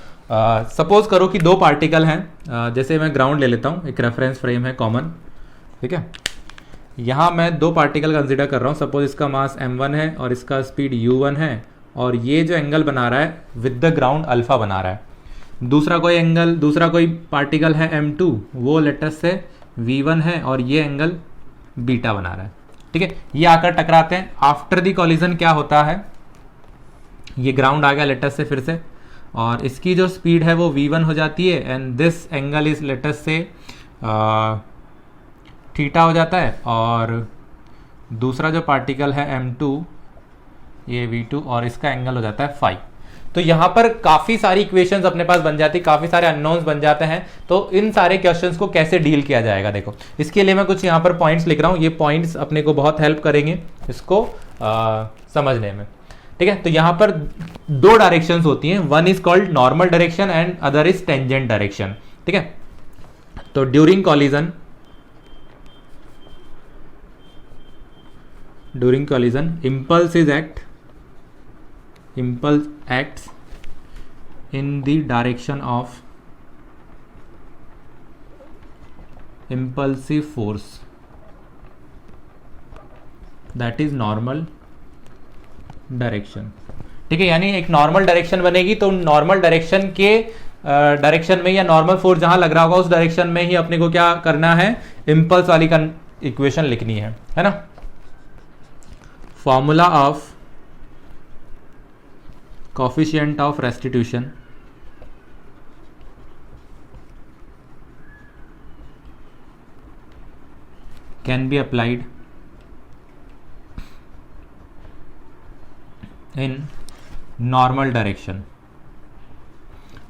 सपोज करो कि दो पार्टिकल हैं, जैसे मैं ग्राउंड ले लेता हूं, एक रेफरेंस फ्रेम है कॉमन, ठीक है। यहां मैं दो पार्टिकल कंसीडर कर रहा हूं, सपोज इसका मास m1 है और इसका स्पीड u1 है, और ये जो एंगल बना रहा है विद द ग्राउंड अल्फा बना रहा है। दूसरा कोई पार्टिकल है m2, वो लेटस से v1 है और ये एंगल बीटा बना रहा है, ठीक है। ये आकर टकराते हैं, आफ्टर द कॉलिजन क्या होता है, ये ग्राउंड आ गया लेटस से फिर से, और इसकी जो स्पीड है वो v1 हो जाती है, and this angle is let's say theta हो जाता है, और दूसरा जो पार्टिकल है m2, ये v2, और इसका एंगल हो जाता है फाई। तो यहां पर काफी सारी इक्वेशंस अपने पास बन जाती, काफी सारे अननोन्स बन जाते हैं। तो इन सारे क्वेश्चंस को कैसे डील किया जाएगा, देखो इसके लिए मैं कुछ यहां पर पॉइंट्स लिख रहा हूं, ये पॉइंट्स अपने को बहुत हेल्प करेंगे इसको समझने में, ठीक है। तो यहां पर दो डायरेक्शंस होती हैं, one is called normal direction and other is tangent direction, ठीक है। तो during collision impulse acts in the direction of impulsive force, that is normal direction, ठीक है। यानी एक नॉर्मल डायरेक्शन बनेगी, तो नॉर्मल डायरेक्शन के डायरेक्शन में या नॉर्मल फोर्स जहां लग रहा होगा उस डायरेक्शन में ही अपने को क्या करना है, इंपल्स वाली इक्वेशन लिखनी है ना। Formula of coefficient of restitution can be applied in normal direction,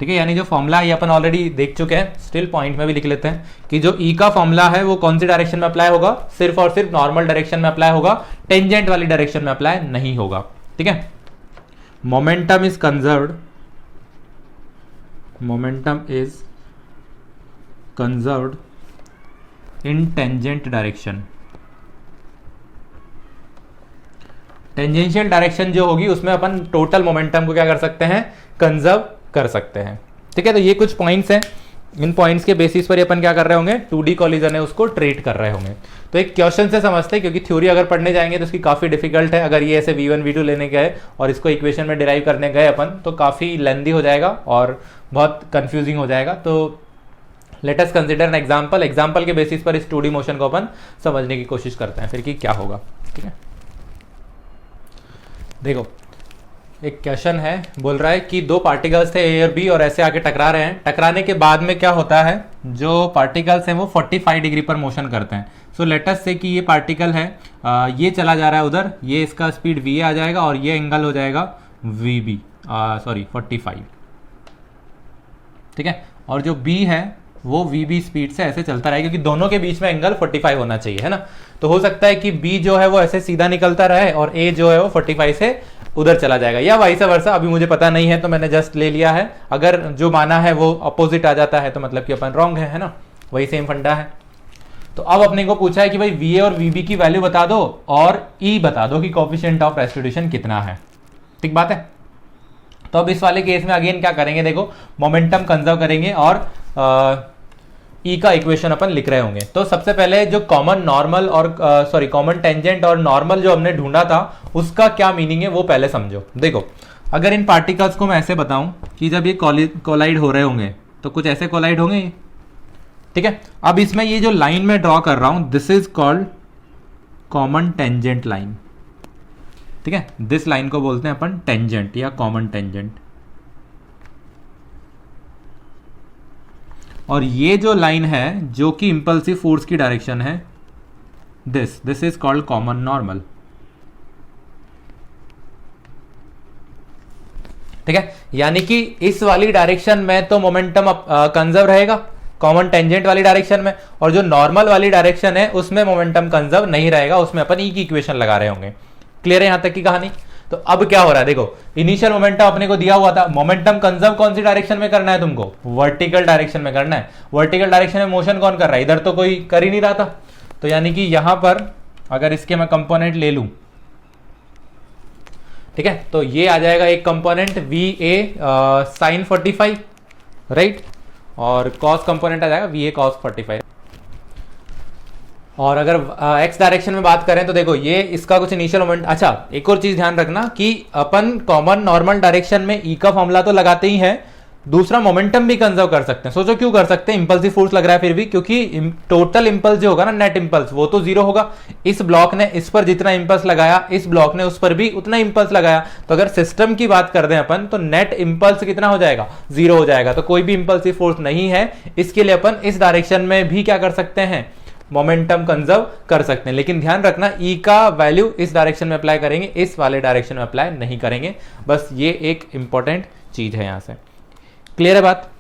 ठीक है। यानी जो फॉर्मूला ये अपन ऑलरेडी देख चुके हैं, स्टिल पॉइंट में भी लिख लेते हैं कि जो ई का फॉर्मूला है वो कौन सी डायरेक्शन में अप्लाई होगा, सिर्फ और सिर्फ नॉर्मल डायरेक्शन में अप्लाई होगा, टेंजेंट वाली डायरेक्शन में अप्लाई नहीं होगा, ठीक है। momentum is conserved in tangent direction, tangential direction जो होगी उसमें अपन टोटल मोमेंटम को क्या कर सकते हैं, कंजर्व कर सकते हैं, ठीक है। तो ये कुछ पॉइंट्स हैं, इन पॉइंट्स के बेसिस पर अपन क्या कर रहे होंगे, 2D कॉलिजन है उसको ट्रीट कर रहे होंगे। तो एक क्वेश्चन से समझते हैं, क्योंकि थ्योरी अगर पढ़ने जाएंगे तो इसकी काफ़ी डिफिकल्ट है, अगर ये ऐसे v1 v2 लेने गए और इसको इक्वेशन में डिराइव करने गए अपन तो काफ़ी लेंदी हो जाएगा और बहुत कंफ्यूजिंग हो जाएगा। तो let us consider an example के बेसिस पर इस 2D मोशन को अपन समझने की कोशिश करते हैं फिर कि क्या होगा, ठीक है। देखो एक क्वेश्चन है, बोल रहा है कि दो पार्टिकल्स थे ए और बी और ऐसे आके टकरा रहे हैं, टकराने के बाद में क्या होता है, जो पार्टिकल्स हैं वो 45 डिग्री पर मोशन करते हैं। सो लेट अस से कि ये पार्टिकल है, ये चला जा रहा है उधर, ये इसका स्पीड va आ जाएगा और ये एंगल हो जाएगा vb, 45, ठीक है। और जो b है वो vb स्पीड से ऐसे चलता रहेगा, क्योंकि दोनों के बीच में एंगल 45 होना चाहिए, है ना। तो हो सकता है कि b जो है वो ऐसे सीधा निकलता रहे और a जो है वो 45 से उधर चला जाएगा, या वाइस वर्सा, अभी मुझे पता नहीं है तो मैंने जस्ट ले लिया है। अगर जो माना है वो अपोजिट आ जाता है तो मतलब कि अपन रॉन्ग है ना, वही सेम फंडा है। तो अब अपने को पूछा है कि भाई va और vb की वैल्यू बता दो और e बता दो कि कोएफिशिएंट ऑफ रेस्टिट्यूशन कितना है, ठीक बात है। तो अब इस वाले केस में अगेन क्या करेंगे, देखो मोमेंटम कंजर्व करेंगे और ई का इक्वेशन अपन लिख रहे होंगे। तो सबसे पहले जो कॉमन नॉर्मल और कॉमन टेंजेंट और नॉर्मल जो हमने ढूंढा था उसका क्या मीनिंग है वो पहले समझो। देखो अगर इन पार्टिकल्स को मैं ऐसे बताऊं कि जब ये कोलाइड हो रहे होंगे तो कुछ ऐसे कोलाइड होंगे, ठीक है। अब इसमें ये जो लाइन में ड्रॉ कर रहा हूं this is called common tangent line, ठीक है। दिस लाइन को बोलते हैं अपन टेंजेंट या कॉमन टेंजेंट। और ये जो लाइन है जो कि इंपल्सिव फोर्स की डायरेक्शन है this is called common normal. ठीक है, यानी कि इस वाली डायरेक्शन में तो मोमेंटम कंजर्व रहेगा कॉमन टेंजेंट वाली डायरेक्शन में, और जो नॉर्मल वाली डायरेक्शन है उसमें मोमेंटम कंजर्व नहीं रहेगा, उसमें अपन ई की इक्वेशन लगा रहे होंगे। क्लियर है यहां तक की कहानी? तो अब क्या हो रहा है देखो, इनिशियल मोमेंटम अपने को दिया हुआ था, मोमेंटम कंजर्व कौन सी डायरेक्शन में करना है तुमको? वर्टिकल डायरेक्शन में करना है। वर्टिकल डायरेक्शन में मोशन कौन कर रहा है? इधर तो कोई कर ही नहीं रहा था, तो यानी कि यहां पर अगर इसके मैं कंपोनेंट ले लूं, ठीक है, तो ये आ जाएगा एक component V A sine 45, right, और कॉस कंपोनेंट आ जाएगा वी ए कॉस 45। और अगर एक्स डायरेक्शन में बात करें तो देखो ये इसका कुछ इनिशियल मोमेंट। अच्छा, एक और चीज ध्यान रखना कि अपन कॉमन नॉर्मल डायरेक्शन में ई का फॉर्मूला तो लगाते ही है, दूसरा मोमेंटम भी कंजर्व कर सकते हैं। सोचो क्यों कर सकते हैं? इंपल्सिव फोर्स लग रहा है फिर भी, क्योंकि टोटल इंपल्स जो होगा ना, नेट इंपल्स, वो तो जीरो होगा। इस ब्लॉक ने इस पर जितना इंपल्स लगाया, इस ब्लॉक ने उस पर भी उतना इंपल्स लगाया, तो अगर सिस्टम की बात कर दें अपन तो नेट इंपल्स कितना हो जाएगा? जीरो हो जाएगा। तो कोई भी इंपल्सिव फोर्स नहीं है, इसके लिए अपन इस डायरेक्शन में भी क्या कर सकते हैं? मोमेंटम कंजर्व कर सकते हैं। लेकिन ध्यान रखना ई का वैल्यू इस डायरेक्शन में अप्लाई करेंगे, इस वाले डायरेक्शन में अप्लाई नहीं करेंगे। बस ये एक इंपॉर्टेंट चीज है यहां से। क्लियर है बात?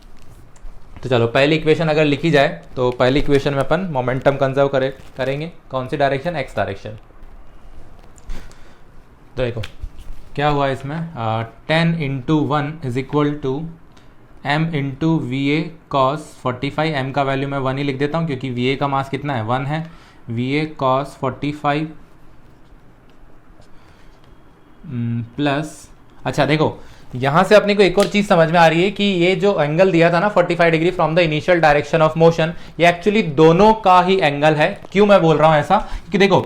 तो चलो पहली इक्वेशन अगर लिखी जाए तो पहली इक्वेशन में अपन मोमेंटम कंजर्व करेंगे कौन सी डायरेक्शन? X direction. तो देखो क्या हुआ इसमें, 10 into 1 is equal to m into V A cos 45। m का वैल्यू मैं 1 ही लिख देता हूँ क्योंकि वी ए का मास कितना है? 1 है। वी ए कॉस 45 प्लस, अच्छा देखो यहां से अपने को एक और चीज समझ में आ रही है कि ये जो एंगल दिया था ना 45 degree from the initial direction of motion, ये एक्चुअली दोनों का ही एंगल है। क्यों मैं बोल रहा हूं ऐसा? क्योंकि देखो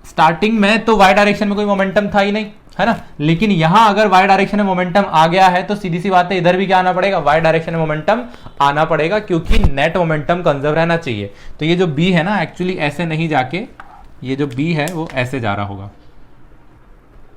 स्टार्टिंग में तो वाई डायरेक्शन में कोई मोमेंटम था ही नहीं, है ना, लेकिन यहां अगर वाई डायरेक्शन में मोमेंटम आ गया है तो सीधी सी बात है इधर भी क्या आना पड़ेगा? वाई डायरेक्शन में मोमेंटम आना पड़ेगा, क्योंकि नेट मोमेंटम कंजर्व रहना चाहिए। तो ये जो बी है ना, एक्चुअली ऐसे नहीं जाके, ये जो बी है वो ऐसे जा रहा होगा,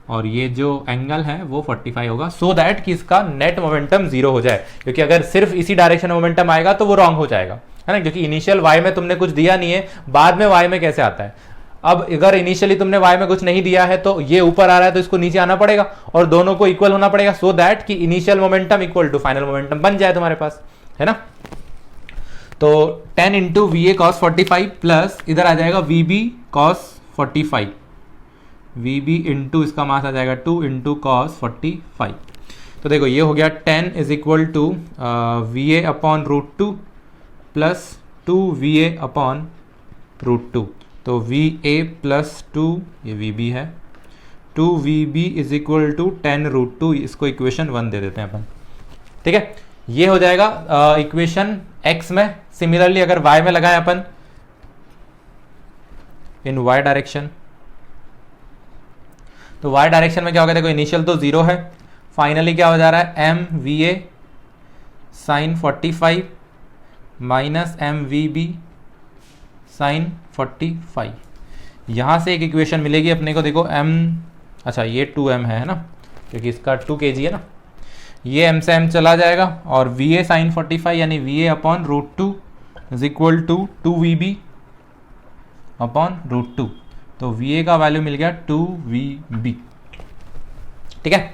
और ये जो एंगल है वो 45 होगा, सो दैट कि इसका नेट मोमेंटम जीरो हो जाए। क्योंकि अगर सिर्फ इसी डायरेक्शन में मोमेंटम आएगा तो वो रॉन्ग हो जाएगा, है ना, क्योंकि इनिशियल वाई में तुमने कुछ दिया नहीं है, बाद में वाई में कैसे आता है? अब अगर इनिशियली तुमने वाई में कुछ नहीं दिया है तो ये ऊपर आ रहा है तो इसको नीचे आना पड़ेगा, और दोनों को इक्वल होना पड़ेगा, सो दैट कि initial momentum equal to final momentum बन जाए तुम्हारे पास, है ना। तो 10 into V A cos 45 plus इधर आ जाएगा V B cos 45, V B into इसका मास आ जाएगा 2 इंटू कॉस 45। तो देखो ये हो गया 10 is equal to V A upon root 2 plus 2 V A upon root 2। तो वी ए प्लस 2, ये वी बी है, 2 V B is equal to 10 root 2, इसको इक्वेशन 1 दे देते हैं अपन, ठीक है। ये हो जाएगा इक्वेशन x में। सिमिलरली अगर y में लगाएं अपन इन y डायरेक्शन, तो y डायरेक्शन में क्या होगा? देखो इनिशियल तो 0 है, फाइनली क्या हो जा रहा है? M V A sine 45 minus M V B sine 45। यहां से एक इक्वेशन मिलेगी अपने को, देखो m, अच्छा ये 2m है ना, क्योंकि इसका 2 kg है ना, ये m से m चला जाएगा, और वी ए साइन 45 यानी V A upon root 2 is equal to 2 V B upon root 2। तो वी ए का वैल्यू मिल गया 2 वी बी, ठीक है।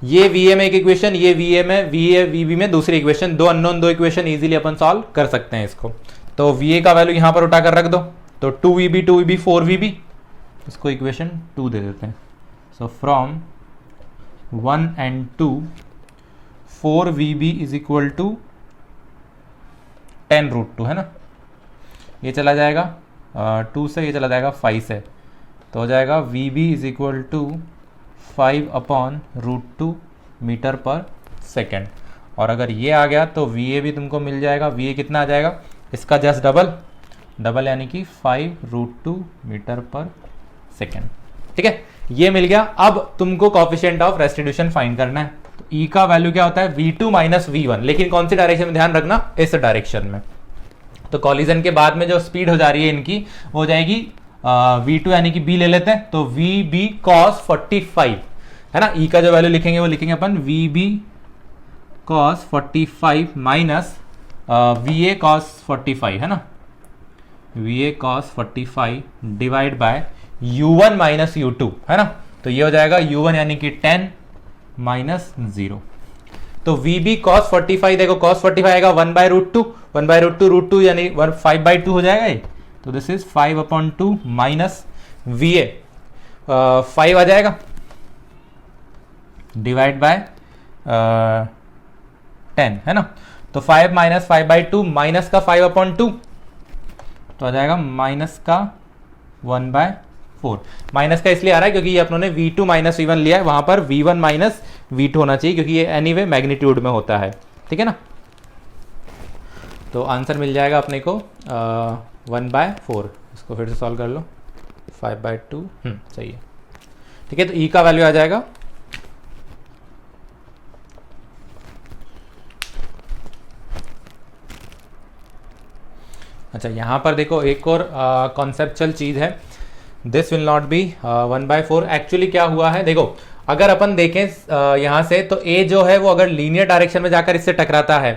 ये वी ए में एक इक्वेशन, ये वी ए में, वी ए वी बी में दूसरी इक्वेशन, दो अननोन, दो इक्वेशन इजीली अपन सॉल्व कर सकते हैं इसको। तो वी ए का वैल्यू यहां पर उठा कर रख दो, तो 2 वी बी 4 वी बी, इसको इक्वेशन 2 दे देते हैं। So from 1 and 2 4 V B is equal to 10 root 2, है ना, ये चला जाएगा 2 से, ये चला जाएगा 5 से, तो हो जाएगा V B is equal to 5 upon root 2 metre पर सेकेंड। और अगर ये आ गया तो वी ए भी तुमको मिल जाएगा, वी ए कितना आ जाएगा? इसका जस्ट डबल यानी कि 5 रूट 2 मीटर पर सेकेंड, ठीक है। ये मिल गया। अब तुमको कोएफिशिएंट ऑफ रेस्टिट्यूशन फाइंड करना है। तो ई का वैल्यू क्या होता है? v2 माइनस v1, लेकिन कौन सी डायरेक्शन में? ध्यान रखना, इस डायरेक्शन में। तो कॉलिजन के बाद में जो स्पीड हो जा रही है इनकी हो जाएगी v2 यानी कि b ले लेते हैं, तो vb cos 45, है ना। ई का जो वैल्यू लिखेंगे वो लिखेंगे अपन vb cos 45 minus va cos 45, है ना, we A cos 45 divide by u1 minus u2, है ना। तो ये हो जाएगा u1 यानी कि 10 माइनस 0। तो वी बी कॉस 45, देखो कॉस 45 आएगा 1/√2, 1/√2 √2 यानी 5/2 हो जाएगा ये। तो this is 5/2 minus V A 5 आ जाएगा डिवाइड बाय 10, है ना। तो 5 माइनस 5/2 माइनस का 5/2 तो आ जाएगा माइनस का 1/4। माइनस का इसलिए आ रहा है क्योंकि ये अपनों ने v2 माइनस v1 लिया है, वहां पर v1 माइनस v2 होना चाहिए क्योंकि ये एनीवे मैग्नीट्यूड में होता है, ठीक है ना। तो आंसर मिल जाएगा अपने को 1/4। इसको फिर से सॉल्व कर लो, 5/2 सही है, ठीक है। तो e का वैल्यू आ जाएगा अच्छा, यहां पर देखो एक और कॉन्सेप्चुअल चीज है, this will not be 1/4। Actually क्या हुआ है, देखो अगर अपन देखें यहां से तो a जो है वो अगर लीनियर डायरेक्शन में जाकर इससे टकराता है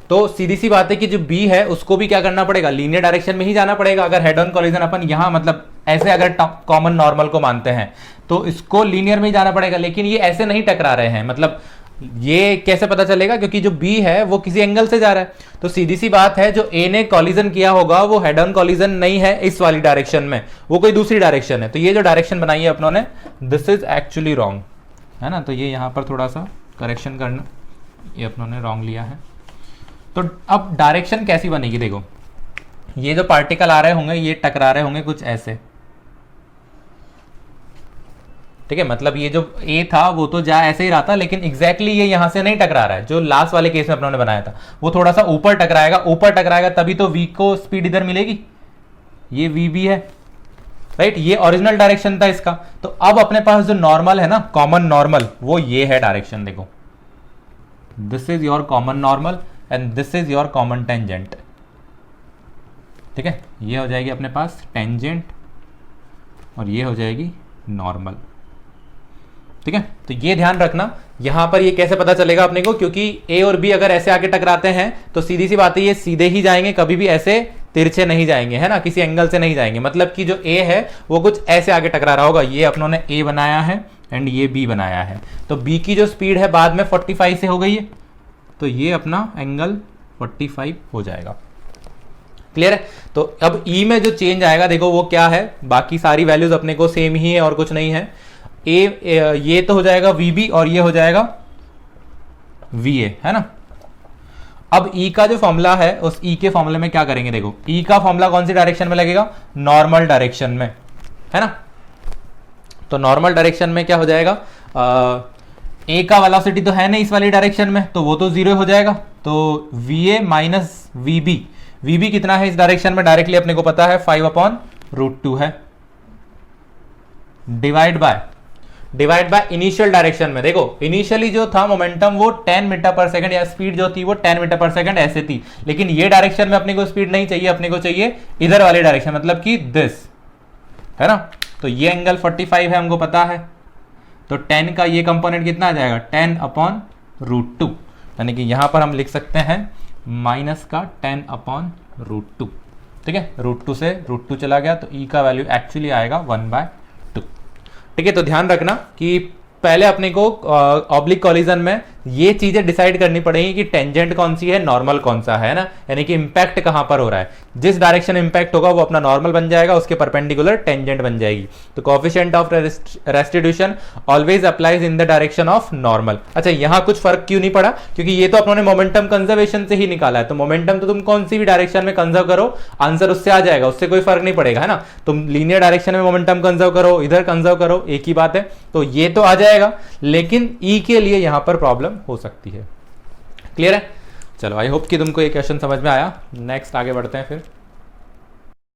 तो सीधी सी बात है कि जो b है उसको भी क्या करना पड़ेगा, लीनियर डायरेक्शन में ही जाना पड़ेगा। अगर हेड ऑन कॉलिजन अपन यहां मतलब ऐसे अगर कॉमन नॉर्मल को मानते हैं तो इसको लीनियर में ही जाना पड़ेगा, लेकिन ये ऐसे नहीं टकरा रहे हैं। मतलब ये कैसे पता चलेगा, क्योंकि जो b है वो किसी एंगल से जा रहा है। तो सीधी सी बात है, जो a ने कॉलिजन किया होगा वो हेड ऑन कॉलिजन नहीं है इस वाली डायरेक्शन में, वो कोई दूसरी डायरेक्शन है। तो ये जो डायरेक्शन बनाई है अपनों ने, दिस इज एक्चुअली रॉन्ग, है ना। तो ये यहां पर थोड़ा सा करेक्शन करना, ये अपनों ने रॉन्ग लिया है। तो अब डायरेक्शन कैसी बनेगी, देखो ये जो पार्टिकल आ रहे होंगे ये टकरा रहे होंगे कुछ ऐसे, ठीक है। मतलब ये जो a था वो तो जा ऐसे ही रहा था, लेकिन एग्जैक्टली ये यहां से नहीं टकरा रहा है। जो लास्ट वाले केस में अपनों ने बनाया था वो थोड़ा सा ऊपर टकराएगा, ऊपर टकराएगा तभी तो v को स्पीड इधर मिलेगी, ये vb है, राइट। ये ओरिजिनल डायरेक्शन था इसका। तो अब अपने पास जो नॉर्मल है ना, कॉमन नॉर्मल, वो ये है डायरेक्शन, देखो this is your common normal and this is your common tangent, ठीक है। ये हो जाएगी अपने पास टेंजेंट और ये हो जाएगी नॉर्मल, ठीक है। तो ये ध्यान रखना, यहां पर ये कैसे पता चलेगा अपने को, क्योंकि a और b अगर ऐसे आके टकराते हैं तो सीधी सी बात है ये सीधे ही जाएंगे, कभी भी ऐसे तिरछे नहीं जाएंगे, है ना, किसी एंगल से नहीं जाएंगे। मतलब कि जो a है वो कुछ ऐसे आगे टकरा रहा होगा। ये अपनों ने a बनाया है एंड ये b बनाया है, तो b की जो स्पीड है बाद में 45 से हो गई है, तो ये अपना एंगल 45 हो जाएगा। क्लियर है। तो अब e में जो चेंज आएगा देखो वो क्या है, बाकी सारी वैल्यूज अपने को सेम ही है और कुछ नहीं है। ये तो हो जाएगा vb और ये हो जाएगा va, है ना। अब e का जो फॉर्मूला है उस e के फॉर्मूले में क्या करेंगे, देखो e का फॉर्मूला कौन सी डायरेक्शन में लगेगा, नॉर्मल डायरेक्शन में, है ना। तो नॉर्मल डायरेक्शन में क्या हो जाएगा, a का वेलोसिटी तो है नहीं इस वाली डायरेक्शन में, तो वो तो 0 हो जाएगा। तो va माइनस vb कितना है इस डायरेक्शन में, डायरेक्टली अपने को पता है 5/√2 है, डिवाइड बाय इनिशियल डायरेक्शन में। देखो इनिशियली जो था मोमेंटम वो 10 मीटर पर सेकंड या स्पीड जो थी वो 10 मीटर पर सेकंड ऐसे थी, लेकिन ये डायरेक्शन में अपने को स्पीड नहीं चाहिए, अपने को चाहिए इधर वाली डायरेक्शन, मतलब कि दिस, है ना। तो ये एंगल 45 है हमको पता है, तो 10 का ये कंपोनेंट कितना आ जाएगा, 10/√2, यानी कि यहां पर हम लिख सकते हैं माइनस का 10/√2, ठीक है। √2 से √2 चला गया तो e का वैल्यू एक्चुअली आएगा 1/2, ठीक है। तो ध्यान रखना कि पहले अपने को ऑब्लिक कॉलिजन में ये चीजें डिसाइड करनी पड़ेगी कि टेंजेंट कौन सी है, नॉर्मल कौन सा है ना, यानी कि इंपैक्ट कहां पर हो रहा है। जिस डायरेक्शन इंपैक्ट होगा वो अपना नॉर्मल बन जाएगा, उसके परपेंडिकुलर टेंजेंट बन जाएगी। तो coefficient of restitution always applies in the direction of normal. अच्छा, यहां कुछ फर्क क्यों नहीं पड़ा, क्योंकि ये तो अपनों ने मोमेंटम कंजर्वेशन से ही निकाला है। तो मोमेंटम तो तुम कौन सी भी डायरेक्शन में कंजर्व करो, आंसर उससे आ जाएगा, उससे कोई फर्क नहीं पड़ेगा, है ना। तुम लीनियर डायरेक्शन में मोमेंटम कंजर्व करो, इधर कंजर्व करो, एक ही बात है। तो ये तो आ जाएगा, लेकिन ई के लिए यहां पर प्रॉब्लम हो सकती है। क्लियर है। चलो, आई होप कि तुमको ये क्वेश्चन समझ में आया। नेक्स्ट आगे बढ़ते हैं फिर।